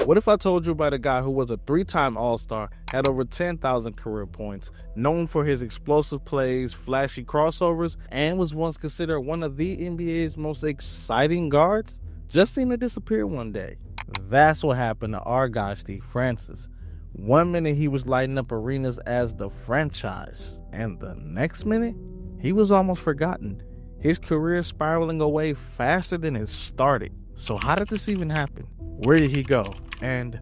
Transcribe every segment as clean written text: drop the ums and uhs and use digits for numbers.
What if I told you about a guy who was a 3-time All-Star, had over 10,000 career points, known for his explosive plays, flashy crossovers, and was once considered one of the NBA's most exciting guards? Just seemed to disappear one day. That's what happened to our guy, Steve Francis. One minute he was lighting up arenas as the franchise, and the next minute, he was almost forgotten. His career spiraling away faster than it started. So how did this even happen? Where did he go? And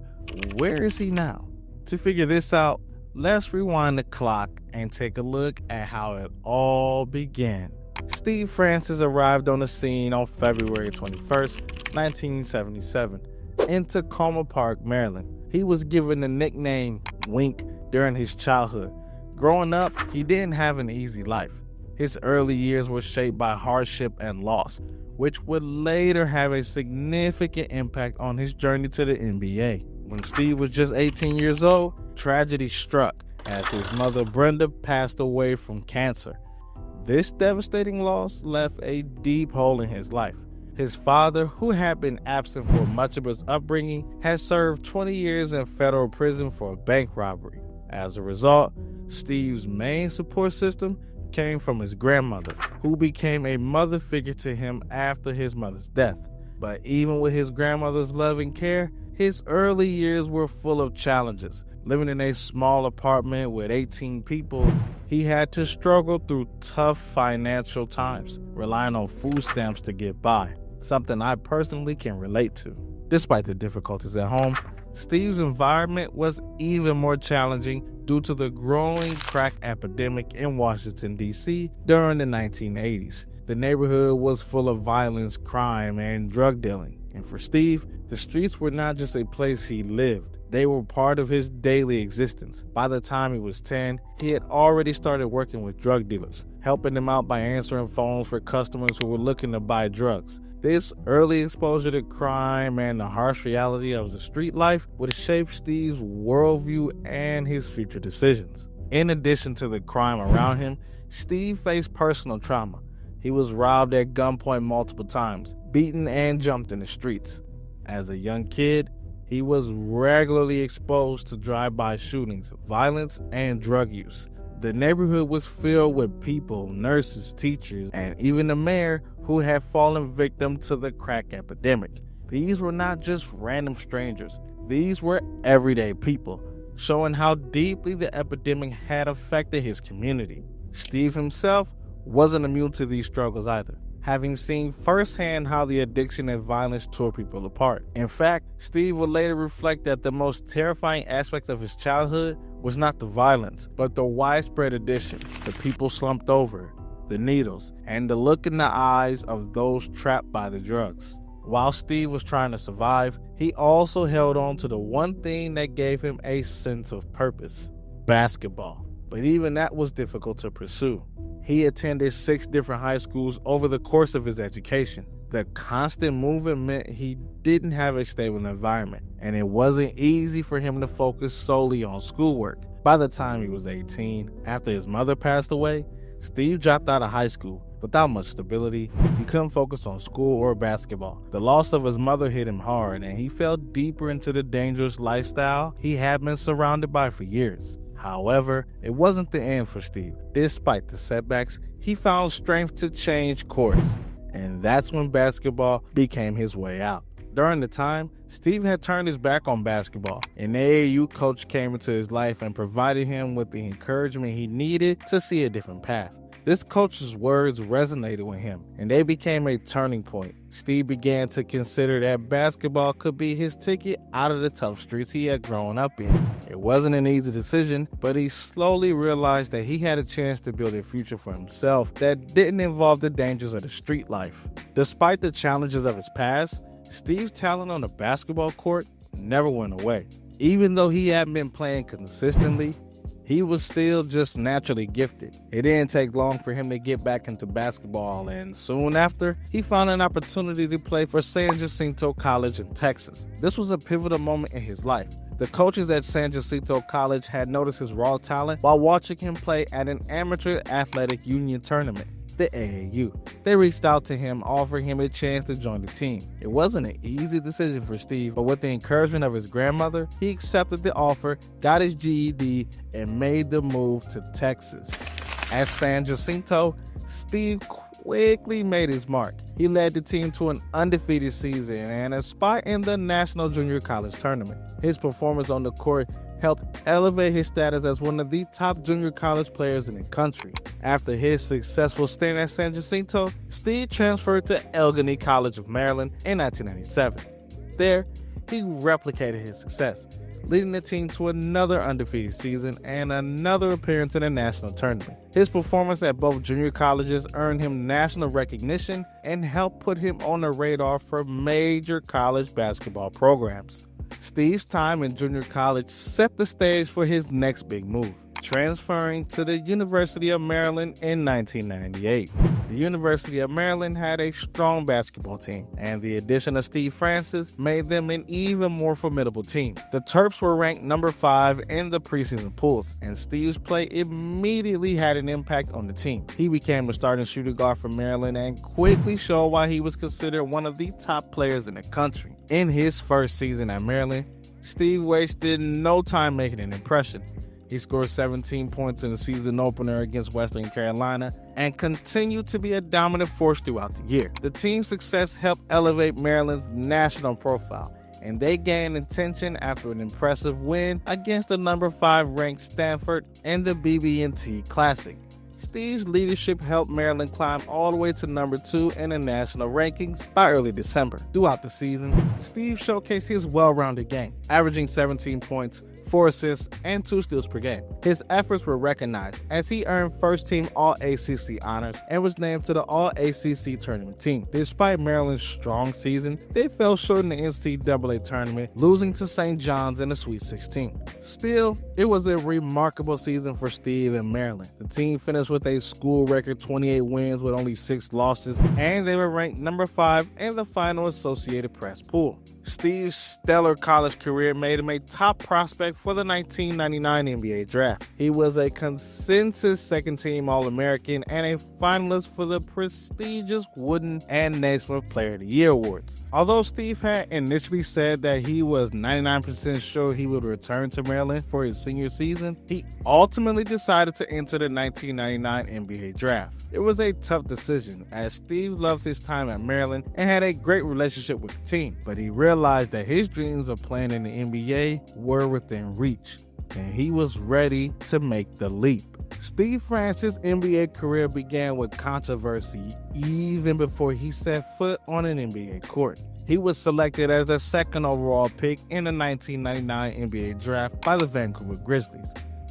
where is he now? To figure this out, let's rewind the clock and take a look at how it all began. Steve Francis arrived on the scene on February 21st, 1977, in Tacoma Park, Maryland. He was given the nickname Wink during his childhood. Growing up, he didn't have an easy life. His early years were shaped by hardship and loss, which would later have a significant impact on his journey to the NBA. When Steve was just 18 years old, tragedy struck as his mother Brenda passed away from cancer. This devastating loss left a deep hole in his life. His father, who had been absent for much of his upbringing, had served 20 years in federal prison for a bank robbery. As a result, Steve's main support system came from his grandmother, who became a mother figure to him after his mother's death. But even with his grandmother's love and care, his early years were full of challenges. Living in a small apartment with 18 people, he had to struggle through tough financial times, relying on food stamps to get by, something I personally can relate to. Despite the difficulties at home, Steve's environment was even more challenging due to the growing crack epidemic in Washington, D.C. during the 1980s. The neighborhood was full of violence, crime, and drug dealing. And for Steve, the streets were not just a place he lived. They were part of his daily existence. By the time he was 10, he had already started working with drug dealers, helping them out by answering phones for customers who were looking to buy drugs. This early exposure to crime and the harsh reality of the street life would shape Steve's worldview and his future decisions. In addition to the crime around him, Steve faced personal trauma. He was robbed at gunpoint multiple times, beaten and jumped in the streets. As a young kid, he was regularly exposed to drive-by shootings, violence, and drug use. The neighborhood was filled with people, nurses, teachers, and even the mayor who had fallen victim to the crack epidemic. These were not just random strangers. These were everyday people, showing how deeply the epidemic had affected his community. Steve himself wasn't immune to these struggles either, having seen firsthand how the addiction and violence tore people apart. In fact, Steve would later reflect that the most terrifying aspect of his childhood was not the violence, but the widespread addiction, the people slumped over, the needles, and the look in the eyes of those trapped by the drugs. While Steve was trying to survive, he also held on to the one thing that gave him a sense of purpose: basketball. But even that was difficult to pursue. He attended 6 different high schools over the course of his education. The constant movement meant he didn't have a stable environment, and it wasn't easy for him to focus solely on schoolwork. By the time he was 18, after his mother passed away, Steve dropped out of high school. Without much stability, he couldn't focus on school or basketball. The loss of his mother hit him hard, and he fell deeper into the dangerous lifestyle he had been surrounded by for years. However, it wasn't the end for Steve. Despite the setbacks, he found strength to change course, and that's when basketball became his way out. During the time, Steve had turned his back on basketball. An AAU coach came into his life and provided him with the encouragement he needed to see a different path. This coach's words resonated with him, and they became a turning point. Steve began to consider that basketball could be his ticket out of the tough streets he had grown up in. It wasn't an easy decision, but he slowly realized that he had a chance to build a future for himself that didn't involve the dangers of the street life. Despite the challenges of his past, Steve's talent on the basketball court never went away. Even though he hadn't been playing consistently, he was still just naturally gifted. It didn't take long for him to get back into basketball, and soon after, he found an opportunity to play for San Jacinto College in Texas. This was a pivotal moment in his life. The coaches at San Jacinto College had noticed his raw talent while watching him play at an amateur athletic union tournament. the AAU. They reached out to him, offering him a chance to join the team. It wasn't an easy decision for Steve, but with the encouragement of his grandmother, he accepted the offer, got his GED, and made the move to Texas. At San Jacinto, Steve quickly made his mark. He led the team to an undefeated season and a spot in the National Junior College Tournament. His performance on the court helped elevate his status as one of the top junior college players in the country. After his successful stint at San Jacinto, Steve transferred to Allegheny College of Maryland in 1997. There, he replicated his success, leading the team to another undefeated season and another appearance in the national tournament. His performance at both junior colleges earned him national recognition and helped put him on the radar for major college basketball programs. Steve's time in junior college set the stage for his next big move, transferring to the University of Maryland in 1998. The University of Maryland had a strong basketball team, and the addition of Steve Francis made them an even more formidable team. The Terps were ranked number 5 in the preseason polls, and Steve's play immediately had an impact on the team. He became the starting shooting guard for Maryland and quickly showed why he was considered one of the top players in the country. In his first season at Maryland, Steve wasted no time making an impression. He scored 17 points in the season opener against Western Carolina and continued to be a dominant force throughout the year. The team's success helped elevate Maryland's national profile, and they gained attention after an impressive win against the number 5 ranked Stanford in the BB&T Classic. Steve's leadership helped Maryland climb all the way to number 2 in the national rankings by early December. Throughout the season, Steve showcased his well-rounded game, averaging 17 points, 4 assists, and 2 steals per game. His efforts were recognized as he earned first-team All-ACC honors and was named to the All-ACC tournament team. Despite Maryland's strong season, they fell short in the NCAA tournament, losing to St. John's in the Sweet 16. Still, it was a remarkable season for Steve and Maryland. The team finished with a school record 28 wins with only 6 losses, and they were ranked number 5 in the final Associated Press poll. Steve's stellar college career made him a top prospect for the 1999 NBA draft. He was a consensus second-team All-American and a finalist for the prestigious Wooden and Naismith Player of the Year awards. Although Steve had initially said that he was 99% sure he would return to Maryland for his senior season, he ultimately decided to enter the 1999 NBA draft. It was a tough decision, as Steve loved his time at Maryland and had a great relationship with the team, but he realized that his dreams of playing in the NBA were within reach, and he was ready to make the leap. Steve Francis' NBA career began with controversy even before he set foot on an NBA court. He was selected as the 2nd overall pick in the 1999 NBA draft by the Vancouver Grizzlies.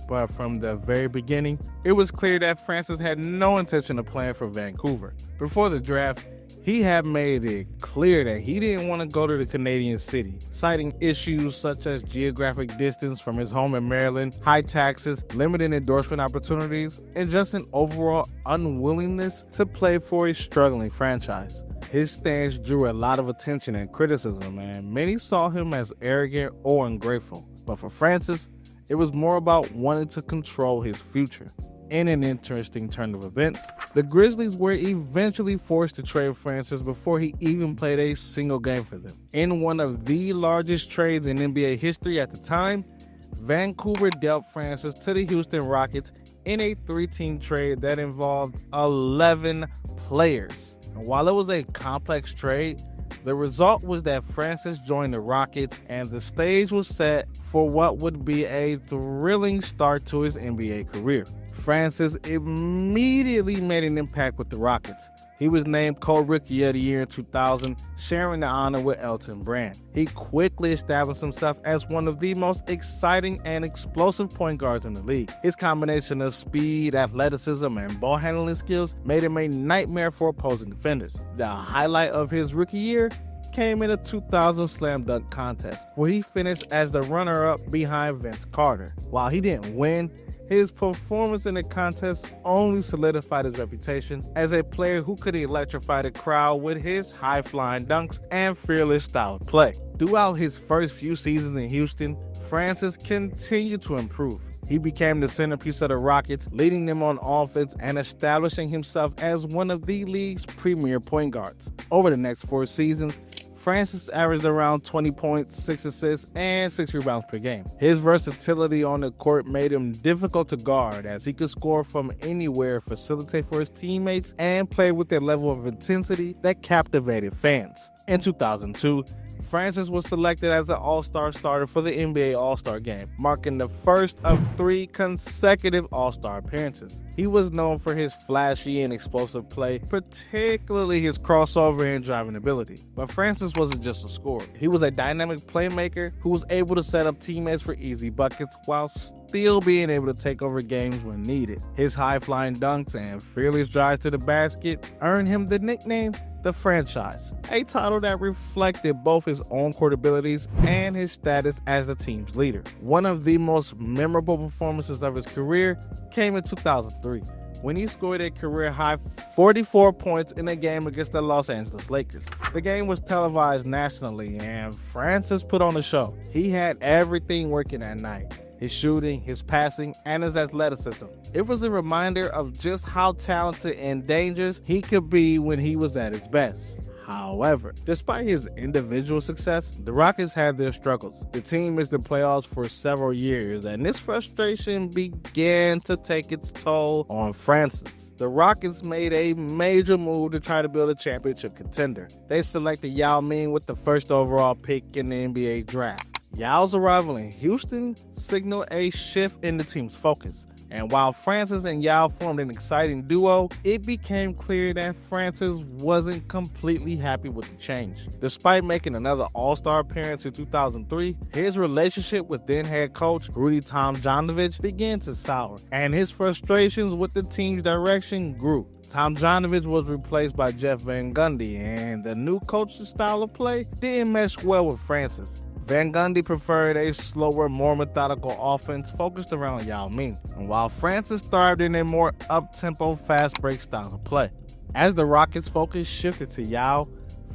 But from the very beginning, it was clear that Francis had no intention of playing for Vancouver. Before the draft, he had made it clear that he didn't want to go to the Canadian city, citing issues such as geographic distance from his home in Maryland, high taxes, limited endorsement opportunities, and just an overall unwillingness to play for a struggling franchise. His stance drew a lot of attention and criticism, and many saw him as arrogant or ungrateful. But for Francis, it was more about wanting to control his future. In an interesting turn of events, the Grizzlies were eventually forced to trade Francis before he even played a single game for them. In one of the largest trades in NBA history at the time, Vancouver dealt Francis to the Houston Rockets in a 3-team trade that involved 11 players. And while it was a complex trade, the result was that Francis joined the Rockets, and the stage was set for what would be a thrilling start to his NBA career. Francis immediately made an impact with the Rockets. He was named co-rookie of the year in 2000, sharing the honor with Elton Brand. He quickly established himself as one of the most exciting and explosive point guards in the league. His combination of speed, athleticism, and ball handling skills made him a nightmare for opposing defenders. The highlight of his rookie year came in a 2000 slam dunk contest, where he finished as the runner-up behind Vince Carter. While he didn't win, his performance in the contest only solidified his reputation as a player who could electrify the crowd with his high-flying dunks and fearless style of play. Throughout his first few seasons in Houston, Francis continued to improve. He became the centerpiece of the Rockets, leading them on offense and establishing himself as one of the league's premier point guards. Over the next 4 seasons, Francis averaged around 20 points, 6 assists, and 6 rebounds per game. His versatility on the court made him difficult to guard, as he could score from anywhere, facilitate for his teammates, and play with a level of intensity that captivated fans. In 2002, Francis was selected as an All-Star starter for the NBA All-Star Game, marking the first of 3 consecutive All-Star appearances. He was known for his flashy and explosive play, particularly his crossover and driving ability. But Francis wasn't just a scorer. He was a dynamic playmaker who was able to set up teammates for easy buckets while still being able to take over games when needed. His high-flying dunks and fearless drives to the basket earned him the nickname The Franchise, a title that reflected both his own court abilities and his status as the team's leader. One of the most memorable performances of his career came in 2003, when he scored a career-high 44 points in a game against the Los Angeles Lakers. The game was televised nationally, and Francis put on a show. He had everything working that night: his shooting, his passing, and his athleticism. It was a reminder of just how talented and dangerous he could be when he was at his best. However, despite his individual success, the Rockets had their struggles. The team missed the playoffs for several years, and this frustration began to take its toll on Francis. The Rockets made a major move to try to build a championship contender. They selected Yao Ming with the first overall pick in the NBA draft. Yao's arrival in Houston signaled a shift in the team's focus. And while Francis and Yao formed an exciting duo, it became clear that Francis wasn't completely happy with the change. Despite making another All-Star appearance in 2003, his relationship with then head coach Rudy Tomjanovich began to sour, and his frustrations with the team's direction grew. Tomjanovich was replaced by Jeff Van Gundy, and the new coach's style of play didn't mesh well with Francis. Van Gundy preferred a slower, more methodical offense focused around Yao Ming, and while Francis thrived in a more up-tempo, fast-break style of play. As the Rockets' focus shifted to Yao,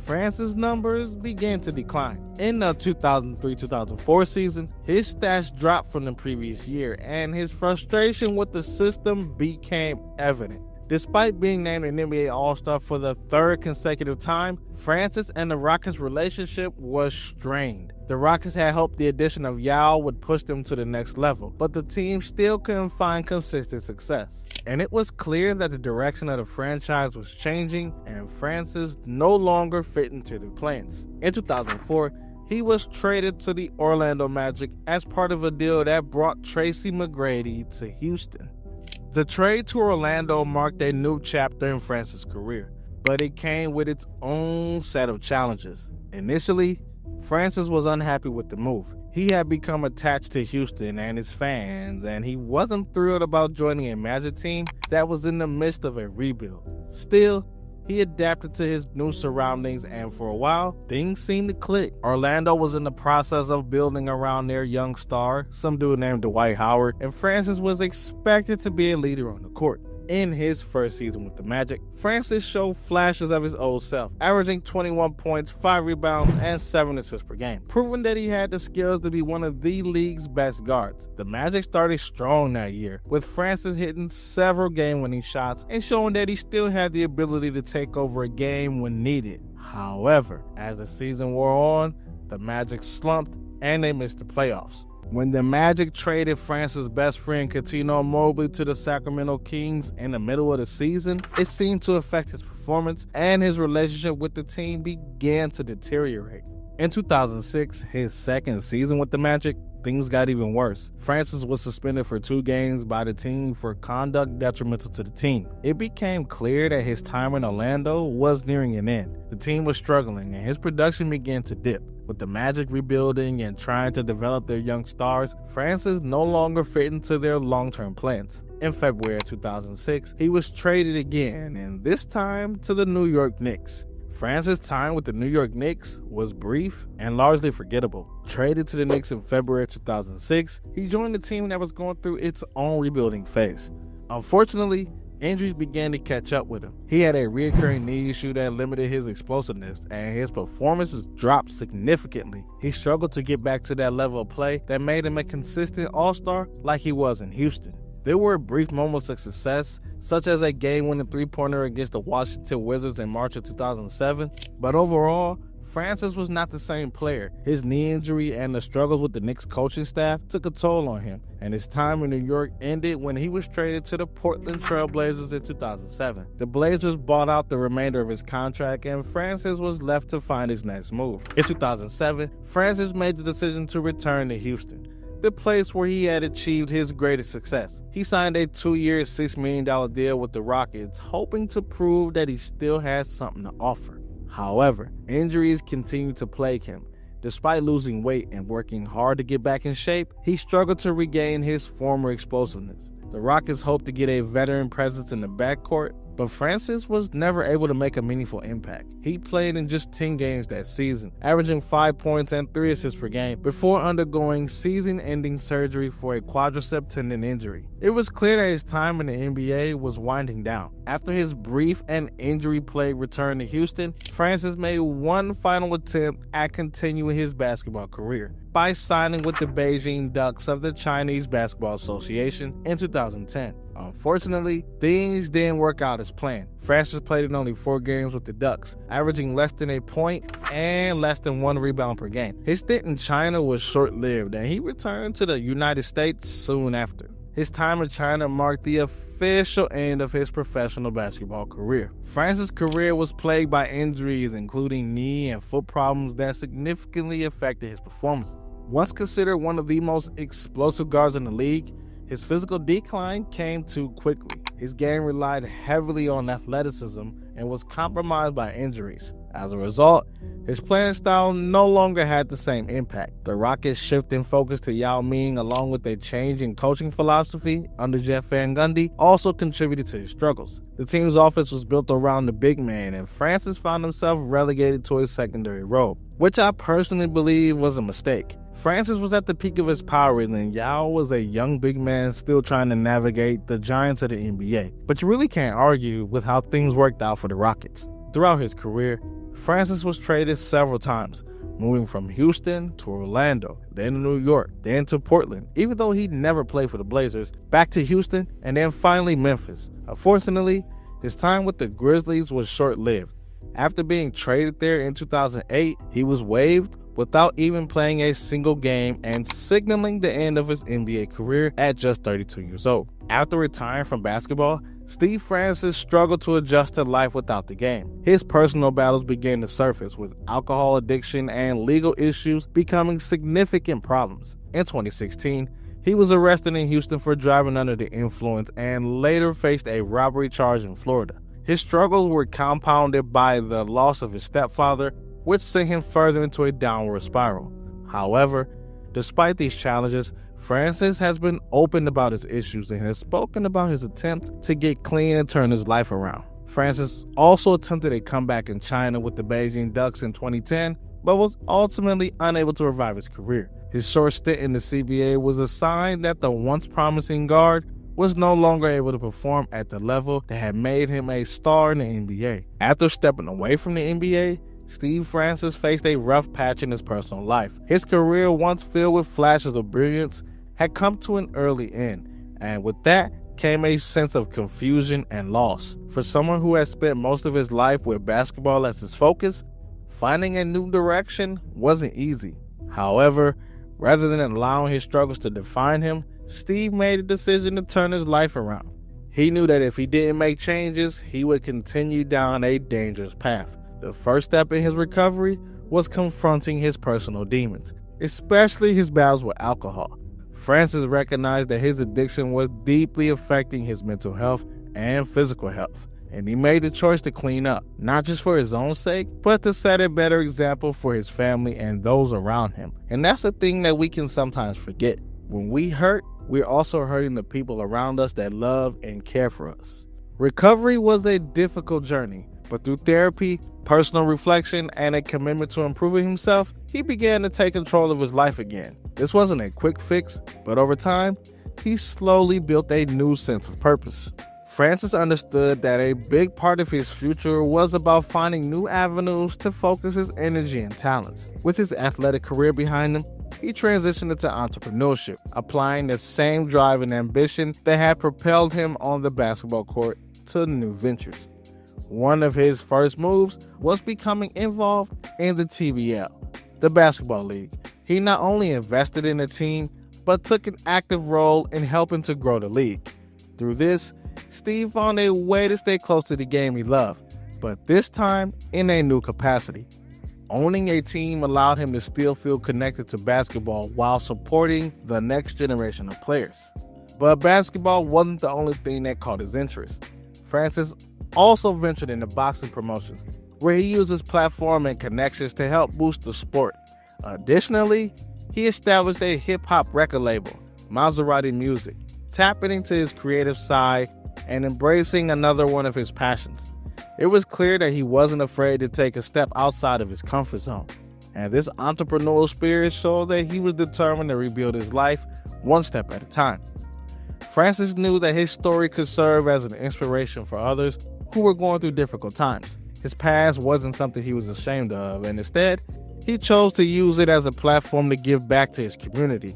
Francis' numbers began to decline. In the 2003-2004 season, his stats dropped from the previous year, and his frustration with the system became evident. Despite being named an NBA All-Star for the 3rd consecutive time, Francis and the Rockets' relationship was strained. The Rockets had hoped the addition of Yao would push them to the next level, but the team still couldn't find consistent success. And it was clear that the direction of the franchise was changing, and Francis no longer fit into the plans. In 2004, he was traded to the Orlando Magic as part of a deal that brought Tracy McGrady to Houston. The trade to Orlando marked a new chapter in Francis' career, but it came with its own set of challenges. Initially, Francis was unhappy with the move. He had become attached to Houston and its fans, and he wasn't thrilled about joining a Magic team that was in the midst of a rebuild. Still, he adapted to his new surroundings, and for a while, things seemed to click. Orlando was in the process of building around their young star, some dude named Dwight Howard, and Francis was expected to be a leader on the court. In his first season with the Magic, Francis showed flashes of his old self, averaging 21 points, 5 rebounds, and 7 assists per game, proving that he had the skills to be one of the league's best guards. The Magic started strong that year, with Francis hitting several game-winning shots and showing that he still had the ability to take over a game when needed. However, as the season wore on, the Magic slumped and they missed the playoffs. When the Magic traded Francis' best friend Cuttino Mobley to the Sacramento Kings in the middle of the season, it seemed to affect his performance, and his relationship with the team began to deteriorate. In 2006, his second season with the Magic, things got even worse. Francis was suspended for 2 games by the team for conduct detrimental to the team. It became clear that his time in Orlando was nearing an end. The team was struggling, and his production began to dip. With the Magic rebuilding and trying to develop their young stars, Francis no longer fit into their long-term plans. In February of 2006, he was traded again, and this time to the New York Knicks. Francis' time with the New York Knicks was brief and largely forgettable. Traded to the Knicks in February of 2006, he joined a team that was going through its own rebuilding phase. Unfortunately, injuries began to catch up with him. He had a recurring knee issue that limited his explosiveness, and his performances dropped significantly. He struggled to get back to that level of play that made him a consistent all-star like he was in Houston. There were brief moments of success, such as a game-winning three-pointer against the Washington Wizards in March of 2007, but overall, Francis was not the same player. His knee injury and the struggles with the Knicks coaching staff took a toll on him, and his time in New York ended when he was traded to the Portland Trail Blazers in 2007. The Blazers bought out the remainder of his contract, and Francis was left to find his next move. In 2007, Francis made the decision to return to Houston, the place where he had achieved his greatest success. He signed a 2-year, $6 million deal with the Rockets, hoping to prove that he still has something to offer. However, injuries continued to plague him. Despite losing weight and working hard to get back in shape, he struggled to regain his former explosiveness. The Rockets hoped to get a veteran presence in the backcourt, but Francis was never able to make a meaningful impact. He played in just 10 games that season, averaging 5 points and 3 assists per game, before undergoing season-ending surgery for a quadricep tendon injury. It was clear that his time in the NBA was winding down. After his brief and injury-plagued return to Houston, Francis made one final attempt at continuing his basketball career by signing with the Beijing Ducks of the Chinese Basketball Association in 2010. Unfortunately, things didn't work out as planned. Francis played in only 4 games with the Ducks, averaging less than a point and less than 1 rebound per game. His stint in China was short-lived, and he returned to the United States soon after. His time in China marked the official end of his professional basketball career. Francis' career was plagued by injuries, including knee and foot problems that significantly affected his performances. Once considered one of the most explosive guards in the league, his physical decline came too quickly. His game relied heavily on athleticism and was compromised by injuries. As a result, his playing style no longer had the same impact. The Rockets' shift in focus to Yao Ming, along with a change in coaching philosophy under Jeff Van Gundy, also contributed to his struggles. The team's offense was built around the big man, and Francis found himself relegated to a secondary role, which I personally believe was a mistake. Francis was at the peak of his powers, and Yao was a young big man still trying to navigate the giants of the NBA. But you really can't argue with how things worked out for the Rockets. Throughout his career, Francis was traded several times, moving from Houston to Orlando, then to New York, then to Portland, even though he never played for the Blazers, back to Houston, and then finally Memphis. Unfortunately, his time with the Grizzlies was short-lived. After being traded there in 2008, he was waived without even playing a single game and signaling the end of his NBA career at just 32 years old. After retiring from basketball, Steve Francis struggled to adjust to life without the game. His personal battles began to surface, with alcohol addiction and legal issues becoming significant problems. In 2016, he was arrested in Houston for driving under the influence and later faced a robbery charge in Florida. His struggles were compounded by the loss of his stepfather, which sent him further into a downward spiral. However, despite these challenges, Francis has been open about his issues and has spoken about his attempt to get clean and turn his life around. Francis also attempted a comeback in China with the Beijing Ducks in 2010, but was ultimately unable to revive his career. His short stint in the CBA was a sign that the once promising guard was no longer able to perform at the level that had made him a star in the NBA. After stepping away from the NBA, Steve Francis faced a rough patch in his personal life. His career, once filled with flashes of brilliance, had come to an early end, and with that came a sense of confusion and loss. For someone who has spent most of his life with basketball as his focus, finding a new direction wasn't easy. However, rather than allowing his struggles to define him, Steve made a decision to turn his life around. He knew that if he didn't make changes, he would continue down a dangerous path. The first step in his recovery was confronting his personal demons, especially his battles with alcohol. Francis recognized that his addiction was deeply affecting his mental health and physical health, and he made the choice to clean up, not just for his own sake, but to set a better example for his family and those around him. And that's the thing that we can sometimes forget. When we hurt, we're also hurting the people around us that love and care for us. Recovery was a difficult journey, but through therapy, personal reflection, and a commitment to improving himself, he began to take control of his life again. This wasn't a quick fix, but over time, he slowly built a new sense of purpose. Francis understood that a big part of his future was about finding new avenues to focus his energy and talents. With his athletic career behind him, he transitioned into entrepreneurship, applying the same drive and ambition that had propelled him on the basketball court to new ventures. One of his first moves was becoming involved in the TBL, the basketball league. He not only invested in the team, but took an active role in helping to grow the league. Through this, Steve found a way to stay close to the game he loved, but this time in a new capacity. Owning a team allowed him to still feel connected to basketball while supporting the next generation of players. But basketball wasn't the only thing that caught his interest. Francis also ventured into boxing promotions, where he used his platform and connections to help boost the sport. Additionally, he established a hip-hop record label, Maserati Music, tapping into his creative side and embracing another one of his passions. It was clear that he wasn't afraid to take a step outside of his comfort zone, and this entrepreneurial spirit showed that he was determined to rebuild his life one step at a time. Francis knew that his story could serve as an inspiration for others who were going through difficult times. His past wasn't something he was ashamed of, and instead, he chose to use it as a platform to give back to his community.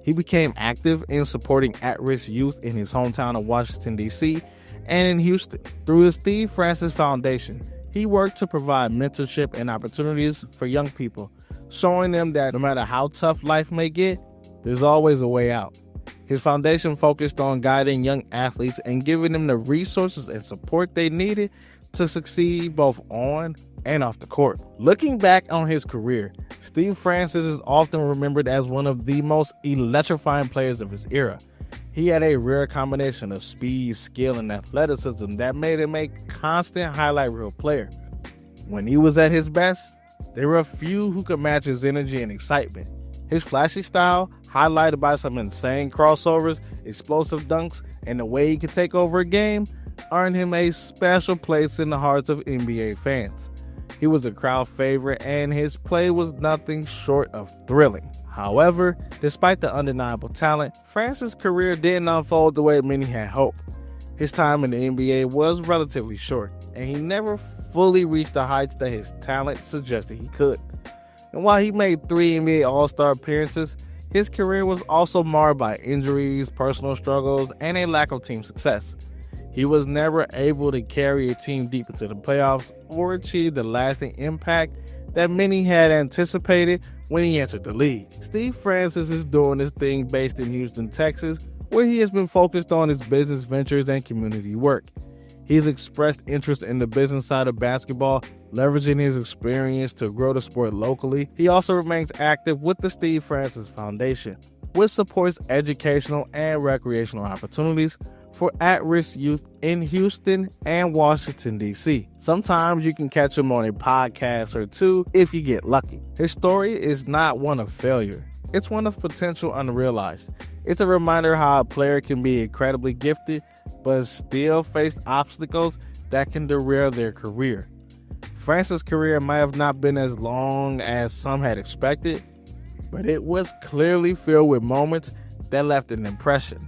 He became active in supporting at-risk youth in his hometown of Washington, D.C., and in Houston. Through his Steve Francis Foundation, he worked to provide mentorship and opportunities for young people, showing them that no matter how tough life may get, there's always a way out. His foundation focused on guiding young athletes and giving them the resources and support they needed to succeed both on and off the court. Looking back on his career, Steve Francis is often remembered as one of the most electrifying players of his era. He had a rare combination of speed, skill, and athleticism that made him a constant highlight reel player. When he was at his best, there were a few who could match his energy and excitement. His flashy style, highlighted by some insane crossovers, explosive dunks, and the way he could take over a game, earned him a special place in the hearts of NBA fans. He was a crowd favorite, and his play was nothing short of thrilling. However, despite the undeniable talent, Francis' career didn't unfold the way many had hoped. His time in the NBA was relatively short, and he never fully reached the heights that his talent suggested he could. And while he made 3 NBA All-Star appearances, his career was also marred by injuries, personal struggles, and a lack of team success. He was never able to carry a team deep into the playoffs or achieve the lasting impact that many had anticipated when he entered the league. Steve Francis is doing his thing based in Houston, Texas, where he has been focused on his business ventures and community work. He's expressed interest in the business side of basketball, leveraging his experience to grow the sport locally. He also remains active with the Steve Francis Foundation, which supports educational and recreational opportunities for at-risk youth in Houston and Washington, D.C. Sometimes you can catch him on a podcast or two if you get lucky. His story is not one of failure. It's one of potential unrealized. It's a reminder how a player can be incredibly gifted, but still face obstacles that can derail their career. Francis' career might have not been as long as some had expected, but it was clearly filled with moments that left an impression.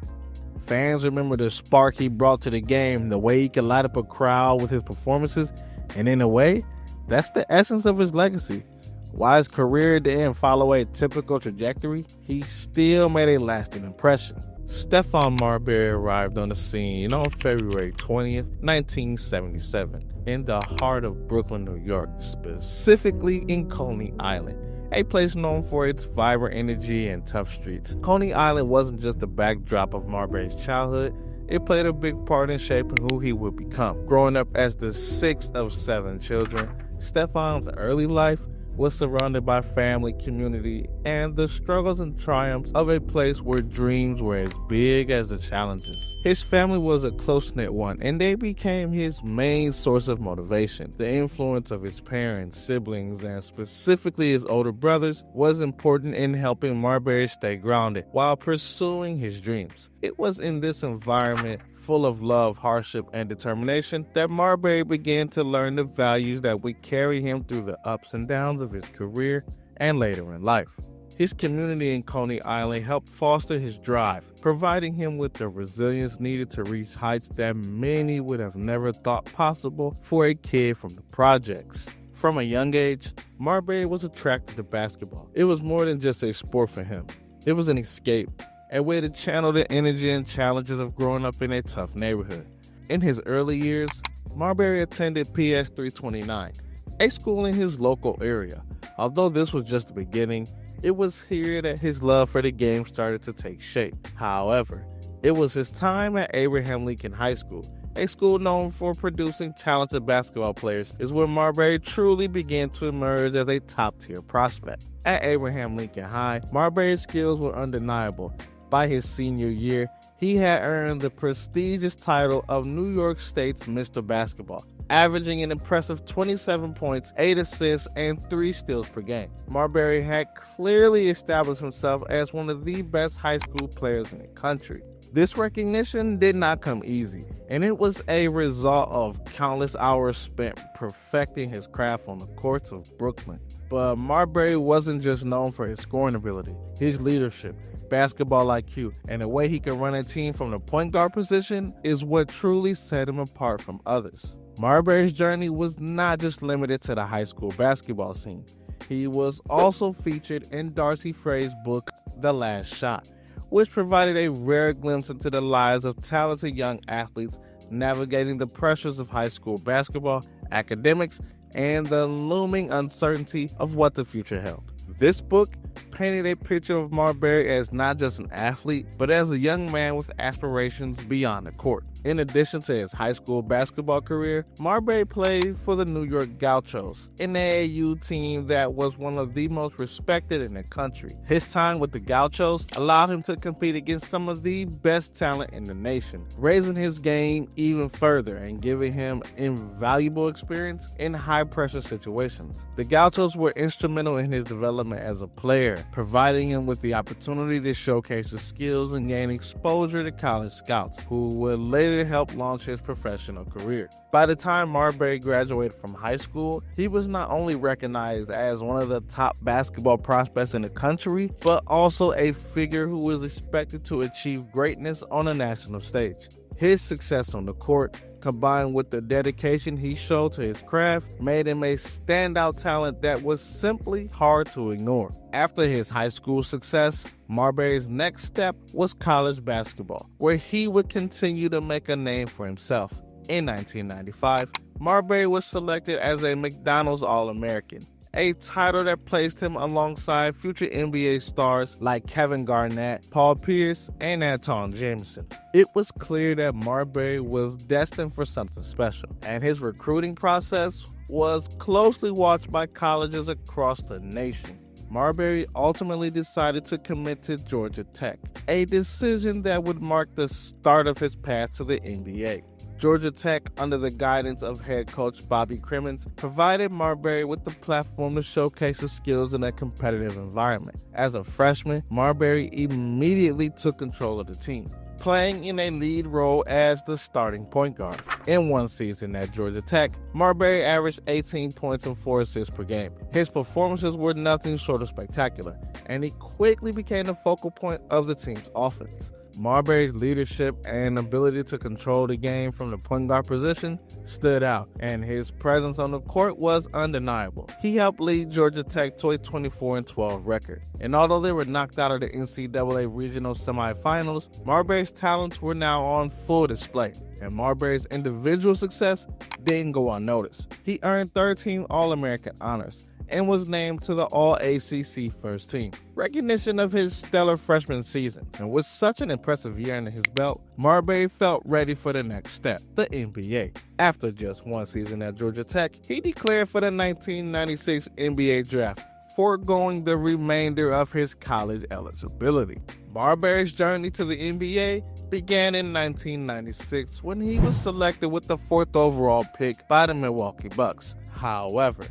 Fans remember the spark he brought to the game, the way he could light up a crowd with his performances, and in a way, that's the essence of his legacy. While his career didn't follow a typical trajectory, he still made a lasting impression. Stephon Marbury arrived on the scene on February 20th, 1977, in the heart of Brooklyn, New York, specifically in Coney Island, a place known for its vibrant energy and tough streets. Coney Island wasn't just the backdrop of Marbury's childhood, it played a big part in shaping who he would become. Growing up as the 6th of 7 children, Stephon's early life was surrounded by family, community, and the struggles and triumphs of a place where dreams were as big as the challenges. His family was a close-knit one, and they became his main source of motivation. The influence of his parents, siblings, and specifically his older brothers was important in helping Marbury stay grounded while pursuing his dreams. It was in this environment full of love, hardship, and determination that Marbury began to learn the values that would carry him through the ups and downs of his career and later in life. His community in Coney Island helped foster his drive, providing him with the resilience needed to reach heights that many would have never thought possible for a kid from the projects. From a young age, Marbury was attracted to basketball. It was more than just a sport for him. It was an escape, a way to channel the energy and challenges of growing up in a tough neighborhood. In his early years, Marbury attended PS 329, a school in his local area. Although this was just the beginning, it was here that his love for the game started to take shape. However, it was his time at Abraham Lincoln High School, a school known for producing talented basketball players, is when Marbury truly began to emerge as a top-tier prospect. At Abraham Lincoln High, Marbury's skills were undeniable. By his senior year, he had earned the prestigious title of New York State's Mr. Basketball, averaging an impressive 27 points, 8 assists, and 3 steals per game. Marbury had clearly established himself as one of the best high school players in the country. This recognition did not come easy, and it was a result of countless hours spent perfecting his craft on the courts of Brooklyn. But Marbury wasn't just known for his scoring ability. His leadership, basketball IQ, and the way he could run a team from the point guard position is what truly set him apart from others. Marbury's journey was not just limited to the high school basketball scene. He was also featured in Darcy Frey's book, The Last Shot, which provided a rare glimpse into the lives of talented young athletes navigating the pressures of high school basketball, academics, and the looming uncertainty of what the future held. This book painted a picture of Marbury as not just an athlete, but as a young man with aspirations beyond the court. In addition to his high school basketball career, Marbury played for the New York Gauchos, an AAU team that was one of the most respected in the country. His time with the Gauchos allowed him to compete against some of the best talent in the nation, raising his game even further and giving him invaluable experience in high-pressure situations. The Gauchos were instrumental in his development as a player, providing him with the opportunity to showcase his skills and gain exposure to college scouts, who would later help launch his professional career. By the time Marbury graduated from high school, he was not only recognized as one of the top basketball prospects in the country, but also a figure who was expected to achieve greatness on a national stage. His success on the court, combined with the dedication he showed to his craft, made him a standout talent that was simply hard to ignore. After his high school success, Marbury's next step was college basketball, where he would continue to make a name for himself. In 1995, Marbury was selected as a McDonald's All-American, a title that placed him alongside future NBA stars like Kevin Garnett, Paul Pierce, and Anton Jameson. It was clear that Marbury was destined for something special, and his recruiting process was closely watched by colleges across the nation. Marbury ultimately decided to commit to Georgia Tech, a decision that would mark the start of his path to the NBA. Georgia Tech, under the guidance of head coach Bobby Crimmins, provided Marbury with the platform to showcase his skills in a competitive environment. As a freshman, Marbury immediately took control of the team, playing in a lead role as the starting point guard. In one season at Georgia Tech, Marbury averaged 18 points and 4 assists per game. His performances were nothing short of spectacular, and he quickly became the focal point of the team's offense. Marbury's leadership and ability to control the game from the point guard position stood out, and his presence on the court was undeniable. He helped lead Georgia Tech to a 24-12 record, and although they were knocked out of the NCAA regional semifinals, Marbury's talents were now on full display, and Marbury's individual success didn't go unnoticed. He earned 13 All-American honors and was named to the All-ACC first team. Recognition of his stellar freshman season, and with such an impressive year under his belt, Marbury felt ready for the next step, the NBA. After just one season at Georgia Tech, he declared for the 1996 NBA draft, foregoing the remainder of his college eligibility. Marbury's journey to the NBA began in 1996 when he was selected with the 4th overall pick by the Milwaukee Bucks. However,